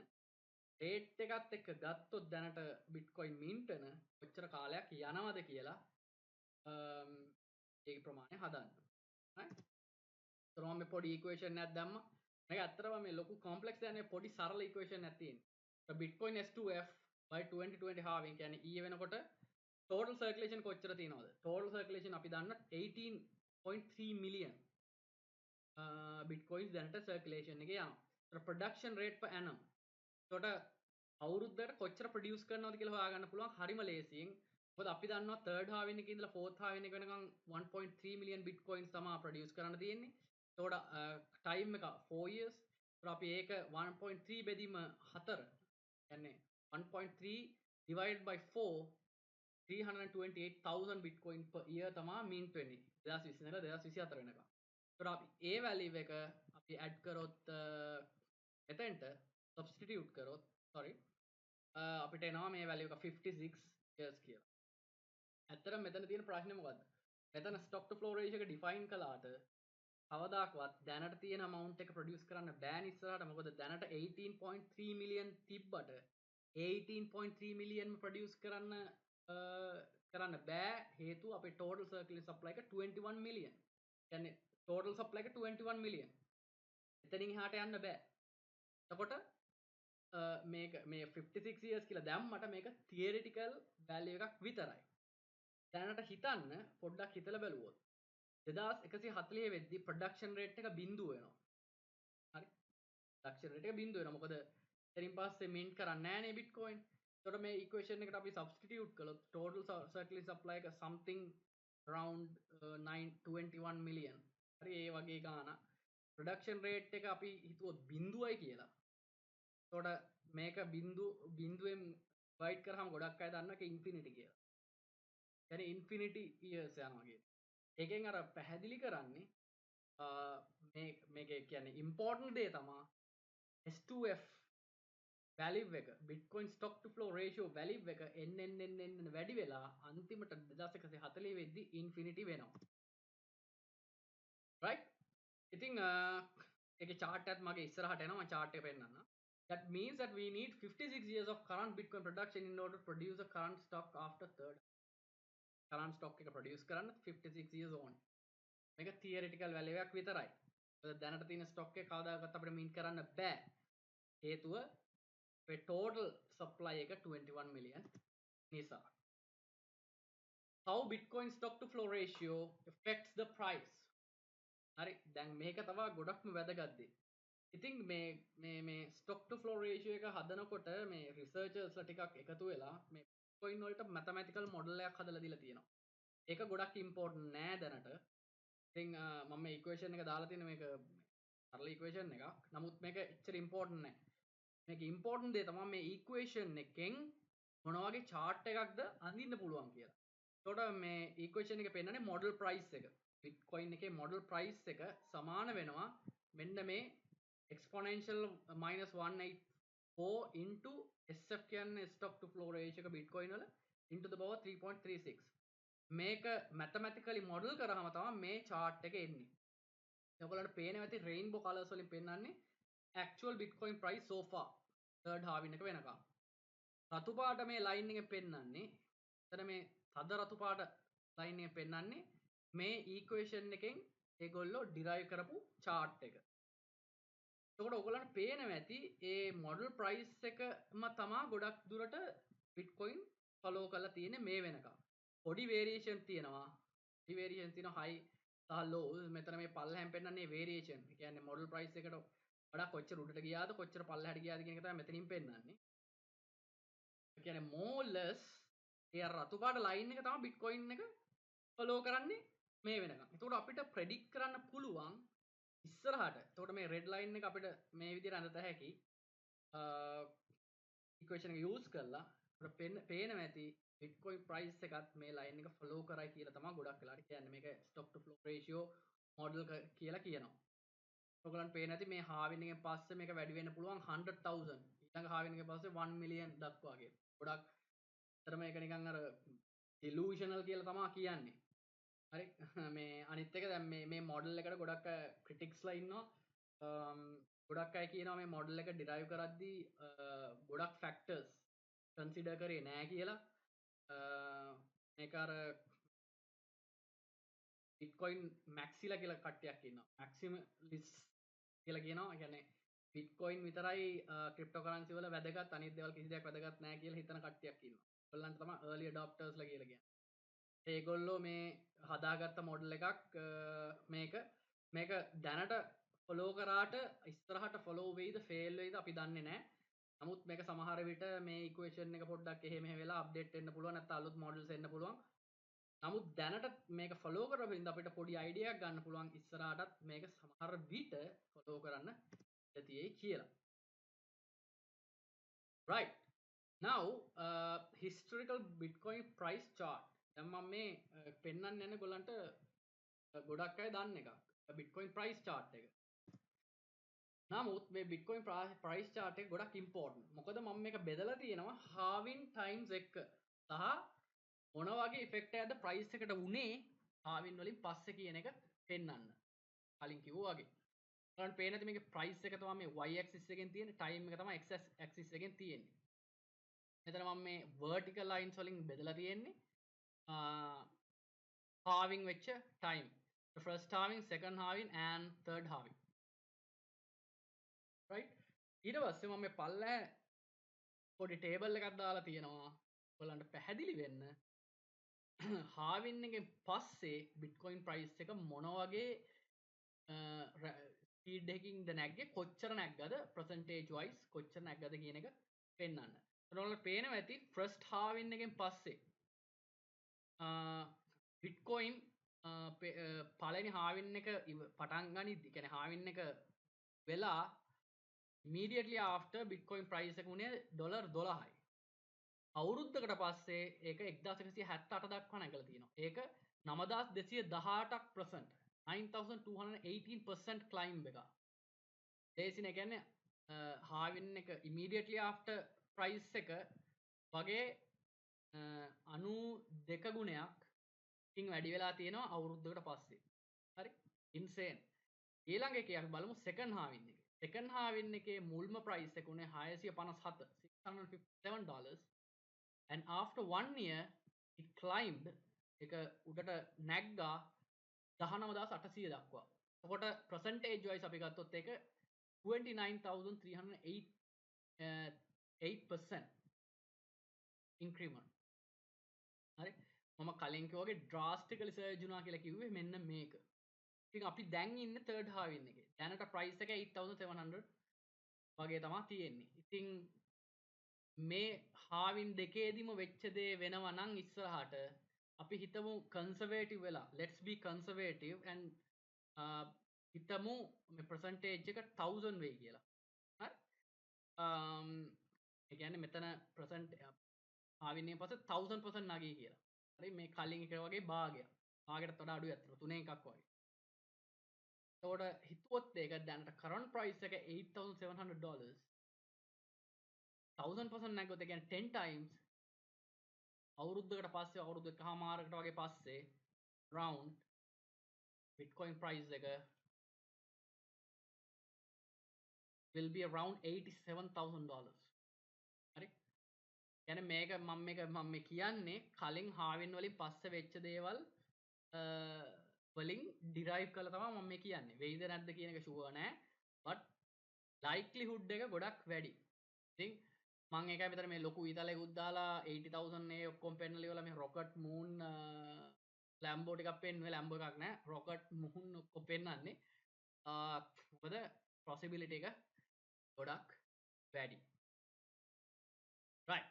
රේට් එකත් එක්ක ගත්තොත් දැනට බිට්කොයින් මින්ට් වෙන කොච්චර කාලයක් යනවද කියලා ඒ ප්‍රමාණය හදන්න. හරි. ඒතර මම මේ පොඩි ඉක්වේෂන් එකක් දැම්මා. මේක ඇත්තටම මේ ලොකු කොම්ප්ලෙක්ස් දෙයක් නෙවෙයි පොඩි සරල ඉක්වේෂන් එකක් තියෙනවා. බිට්කොයින් S2F by 2020 halving කියන්නේ ඊයේ වෙනකොට total circulation කොච්චර තියෙනවද? total circulation අපි දන්න 18.3 million බිට්කොයින්ස් දැනට සර්කියුලේෂන් එකේ යනවා. ඒතර production rate per annum. එතකොට අවුරුද්දකට කොච්චර ප්‍රොඩියුස් කරනවද කියලා හොයාගන්න පුළුවන් හරිම ලේසියෙන්. මොකද අපි දන්නවා 3rd halving එකේ ඉඳලා 4th halving එක වෙනකන් 1.3 million bitcoins තමයි ප්‍රොඩියුස් කරන්න තියෙන්නේ. එතකොට ටයිම් එක 4 years. ඒතර අපි ඒක 1.3 බෙදීම 4 කියන්නේ 1.3 divided by 4 328,000 bitcoin per year තමයි mint වෙන්නේ 2020 ඉඳලා 2024 වෙනකම්. ඒතර අපි ඒ වැලියු එක අපි ඇඩ් කරොත් එතෙන්ට සබ්ස්ටිටියුට් කරොත් sorry අපිට එනවා මේ වැලියු එක 56 years කියලා. ඇත්තටම මෙතන තියෙන ප්‍රශ්නේ මොකද්ද? මෙතන stock to flow ratio එක define කළාට කවදාකවත් දැනට තියෙන amount එක produce කරන්න බෑනේ ඉස්සරහට. මොකද දැනට 18.3 million තිබ්බට 18.3 million produce කරන්න බෑ හේතුව අපේ total circular supply එක 21 million. කියන්නේ total supply එක 21 million. එතනින් එහාට යන්න බෑ. එතකොට මේක මේ 56 years කියලා දැම්මට මේක theoretical value එකක් විතරයි. දැනට හිතන්න පොඩ්ඩක් හිතලා බැලුවොත් 2140 වෙද්දී production rate එක බිඳුව වෙනවා. හරි? production rate එක බිඳුව වෙනවා. මොකද එතනින් පස්සේ mint කරන්නේ නැහැනේ bitcoin. එතකොට මේ equation එකට අපි substitute කළොත් total circular supply එක something around 921 million. හරි ඒ වගේ ගානක්. production rate එක අපි හිතුවොත් බිඳුවයි කියලා. එතකොට මේක බිඳුවෙන් divide කරාම ගොඩක් අය දන්නවා ඒක infinity කියලා. කියන්නේ infinity years යනවා කියන්නේ. ඒකෙන් අර පැහැදිලි කරන්නේ මේක කියන්නේ important දේ තමයි S2F value එක Bitcoin stock to flow ratio value එක එන්න වැඩි වෙලා අන්තිමට 2140 වෙද්දී infinity වෙනවා. right? ඉතින් ඒකේ chart එකත් මගේ ඉස්සරහට එනවා මම chart එක පෙන්නන්නම්. That means that we need 56 years of current Bitcoin production in order to produce a current stock after third. Current stock එක produce කරන්න 56 years on. මේක theoretical value එකක් විතරයි. දැනට තියෙන stock එක කවදාකවත් අපිට mint කරන්න බෑ. හේතුව අපේ total supply එක 21 million නිසා. How Bitcoin stock to flow ratio affects the price. හරි දැන් මේක තව ගොඩක්ම වැදගත් දෙයක්. ඉතින් මේ stock to flow ratio එක හදනකොට මේ researchers ලා ටිකක් එකතු වෙලා මේ Bitcoin වලට mathematical model එකක් හදලා දීලා තියෙනවා. ඒක ගොඩක් important නෑ දැනට. ඉතින් මම මේ equation එක දාලා තියෙන මේක සරල equation එකක්. නමුත් මේක එච්චර important නෑ. මේක important දේ තමයි මේ equation එකෙන් මොන වගේ chart එකක්ද අඳින්න පුළුවන් කියලා. එතකොට මේ equation එක පෙන්නන්නේ model price එක. Bitcoin එකේ model price එක සමාන වෙනවා මෙන්න මේ exponential -184 into SF කියන්නේ stock to flow ratio එක Bitcoin වල into the power 3.36. මේක mathematically model කරාම තමයි මේ chart එක එන්නේ. ඔයගොල්ලන්ට පේනවා ඇති rainbow colors වලින් පෙන්නන්නේ actual Bitcoin price so far third halving එක වෙනකම්. රතු පාට මේ line එකෙන් පෙන්නන්නේ එතන මේ තද රතු පාට line එකෙන් පෙන්නන්නේ මේ equation එකෙන් ඒගොල්ලෝ derive කරපු chart එක. එතකොට ඔයගොල්ලන්ට පේනවා ඇති ඒ model price එකම තමා ගොඩක් දුරට Bitcoin follow කරලා තියෙන්නේ මේ වෙනකම්. පොඩි variation තියෙනවා. පොඩි variation තියෙනවා high සහ low. මෙතන මේ පල්ලෙහෙන් පෙන්නන්නේ variation. ඒ කියන්නේ model price එකට වඩා කොච්චර උඩට ගියාද කොච්චර පල්ලෙහාට ගියාද කියන එක තමයි මෙතනින් පෙන්නන්නේ. ඒ කියන්නේ more or less ඒ රතු පාට line එක තමයි Bitcoin එක follow කරන්නේ මේ වෙනකම්. එතකොට අපිට predict කරන්න පුළුවන් ඉස්සරහට. එතකොට මේ red line එක අපිට මේ විදිහට අඳත හැකි. equation එක use කරලා අපිට පේනවා ඇති Bitcoin price එකත් මේ line එක follow කරයි කියලා තමයි ගොඩක් වෙලාට කියන්නේ. මේක stock to flow ratio model කියලා කියනවා. ඔයගලන්ට පේන ඇති මේ halving එකෙන් පස්සේ මේක වැඩි වෙන්න පුළුවන් 100,000. ඊළඟ halving එකෙන් පස්සේ 1 million දක්වා කියලා. ගොඩක් අතර මේක නිකන් අර delusional කියලා තමයි කියන්නේ. හරි මේ අනිත් එක දැන් මේ මොඩල් එකට ගොඩක් ක්‍රිටික්ස්ලා ඉන්නවා. ගොඩක් අය කියනවා මේ මොඩල් එක ඩිරයිව් කරද්දී ගොඩක් ෆැක්ටර්ස් කන්සිඩර් කරේ නෑ කියලා. මේක අර Bitcoin maxilla කියලා කට්ටියක් ඉන්නවා. maximalist කියලා කියනවා. ඒ කියන්නේ Bitcoin විතරයි cryptocurrency වල වැදගත් අනිත් දේවල් කිසි දෙයක් වැදගත් නෑ කියලා හිතන කට්ටියක් ඉන්නවා. ඒගොල්ලන්ට තමයි early adopters ලා කියලා කියන්නේ. ඒගොල්ලෝ මේ හදාගත්ත මොඩල් එකක් මේක දැනට ෆොලෝ කරාට ඉස්සරහට ෆොලෝ වෙයිද ෆේල් වෙයිද අපි දන්නේ නැහැ. නමුත් මේක සමහර විට මේ ඉක්වේෂන් එක පොඩ්ඩක් එහෙ මෙහෙ වෙලා අප්ඩේට් වෙන්න පුළුවන් නැත්නම් අලුත් මොඩල්ස් එන්න පුළුවන්. නමුත් දැනට මේක ෆොලෝ කරපු හින්දා අපිට පොඩි අයිඩියා එකක් ගන්න පුළුවන් ඉස්සරහටත් මේක සමහර විට ෆොලෝ කරන්න තියෙයි කියලා. Right. Now historical Bitcoin price chart. දැන් මම මේ පෙන්වන්න යන ගොල්ලන්ට ගොඩක් අය දන්න එකක්. Bitcoin price chart එක. නමුත් මේ Bitcoin price chart එක ගොඩක් important. මොකද මම මේක බෙදලා තියෙනවා halving times එක සහ මොන වගේ effect එකක්ද price එකට උනේ halving වලින් පස්සේ කියන එක පෙන්වන්න. කලින් කිව්වා වගේ. ඔයාලට පේන ඇති මේකේ price එක තමයි මේ y axis එකෙන් තියෙන්නේ, time එක තමයි x axis එකෙන් තියෙන්නේ. මෙතන මම මේ vertical lines වලින් බෙදලා තියෙන්නේ halving වෙච්ච time. The first halving, second halving and third halving. Right? ඊට පස්සේ මම මේ පල්ලෑ පොඩි table එකක් දාලා තියෙනවා. ඔයාලන්ට පැහැදිලි වෙන්න halving එකෙන් පස්සේ Bitcoin price එක මොන වගේ speed එකකින්ද නැග්ගේ කොච්චර නැග්ගද percentage wise කොච්චර නැග්ගද කියන එක පෙන්වන්න. ඔයාලට පේනවා ඇති first halving එකෙන් පස්සේ Bitcoin පළවෙනි halving එක පටන් ගනිද්දි කියන්නේ halving එක වෙලා immediately after Bitcoin price එක උනේ $12යි. අවුරුද්දකට පස්සේ ඒක 1178 දක්වා නැගලා තියෙනවා. ඒක 9218% 9218% climb එක. ඒසින කියන්නේ halving එක immediately after price එක වගේ 92 ගුණයක් ඉන් වැඩි වෙලා තියෙනවා අවුරුද්දකට පස්සේ. හරි? insane. ඊළඟ එකේ අපි බලමු second halving එක. second halving එකේ මුල්ම price එක උනේ 657 $657 and after 1 year it climbed එක උඩට නැග්ගා 19800 දක්වා. එතකොට percentage wise අපි ගත්තොත් ඒක 29,308% increment. හරි මම කලින් කිව්වා වගේ drastically surge වුණා කියලා කිව්වේ මෙන්න මේක. ඉතින් අපි දැන් ඉන්නේ third halving එකේ. දැනට price එක 8700 වගේ තමයි තියෙන්නේ. ඉතින් මේ halving දෙකේදීම වෙච්ච දේ වෙනවා නම් ඉස්සරහට අපි හිතමු conservative වෙලා let's be conservative and හිතමු මේ percentage එක 1000 වෙයි කියලා. හරි? ඒ කියන්නේ මෙතන percent halving එකෙන් පස්සේ 1000% නගී කියලා. හරි මේ කලින් එක වගේ භාගයක්. භාගයටත් වඩා අඩුයි අතන 3 එකක් වගේ. එතකොට හිතුවොත් ඒක දැනට current price එක $8,700 1000% නැග්ගොත් ඒ කියන්නේ 10 times අවුරුද්දකට පස්සේ අවුරුදු එකහමාරකට වගේ පස්සේ round bitcoin price එක will be around $87,000 හරි කියන්නේ මේක මම මේ කියන්නේ කලින් halving වලින් පස්සේ වෙච්ච දේවල් වලින් derive කරලා තමයි මම මේ කියන්නේ වෙයිද නැද්ද කියන එක sure නෑ but likelihood එක ගොඩක් වැඩි ඉතින් මං ඒකයි මෙතන මේ ලොකු ඊතලයකුත් දාලා 80000 ඒ ඔක්කොම පෙන්නලා ඉවරලා මේ rocket moon ලැම්බෝ ටිකක් පෙන්නුවේ ලැම්බෝ එකක් නෑ rocket moon ඔක්කොම පෙන්නන්නේ මොකද possibility එක ගොඩක් වැඩි right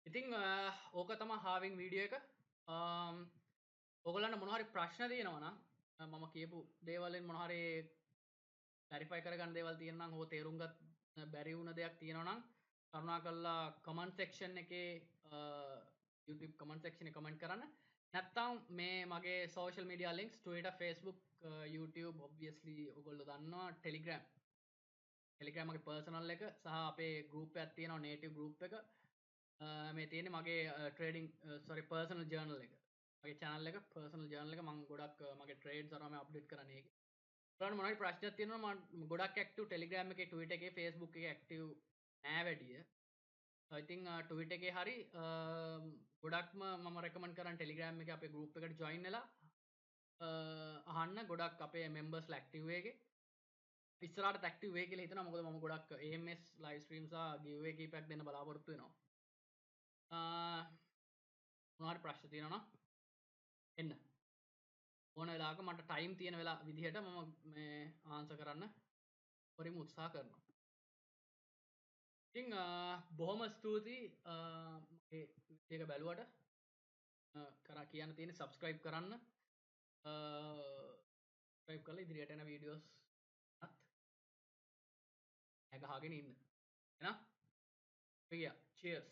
ඉතින් ඕක තමයි halving වීඩියෝ එක ඔයගොල්ලන්ට මොන හරි ප්‍රශ්න තියෙනවා නම් මම කියපු දේවල් වලින් මොන හරි verify කරගන්න දේවල් තියෙනවා නම් ඕක තේරුම් ගන්න බැරි වුණ දෙයක් තියෙනවා නම් කරුණාකරලා comment section එකේ YouTube comment section එකේ comment කරන්න නැත්නම් මේ මගේ social media links Twitter Facebook YouTube obviously ඔයගොල්ලෝ දන්නවා Telegram මගේ personal එක සහ අපේ group එකක් තියෙනවා native group එක මේ තියෙන්නේ මගේ trading personal journal එක මගේ channel එක personal journal එක මම ගොඩක් මගේ trades අරන් මම update කරන්නේ ඒකේ ඔයාලට මොනවයි ප්‍රශ්නයක් තියෙනවා මම ගොඩක් active Telegram එකේ Twitter එකේ Facebook එකේ active නෑ වැඩිය I think Twitter එකේ හරි ගොඩක්ම මම recommend කරන්නේ Telegram එකේ අපේ group එකට join වෙලා අහන්න ගොඩක් අපේ members active එකේ ඉස්සරහට active වෙයි කියලා හිතනවා මොකද මම ගොඩක් AMS live stream සහ giveaway කීපයක් දෙන්න බලාපොරොත්තු වෙනවා මොනවද ප්‍රශ්න තියෙනවා නම් එන්න ඕන වෙලාවක මට ටයිම් තියෙන වෙලා විදිහට මම මේ ආන්සර් කරන්න පරිම උත්සාහ කරනවා. ඉතින් බොහොම ස්තුතියි මගේ වීඩියෝ එක බැලුවට කරා කියන්න තියෙන්නේ subscribe කරන්න subscribe කරලා ඉදිරියට එන වීඩියෝස් අත් එක අහගෙන ඉන්න. එහෙනම් cheers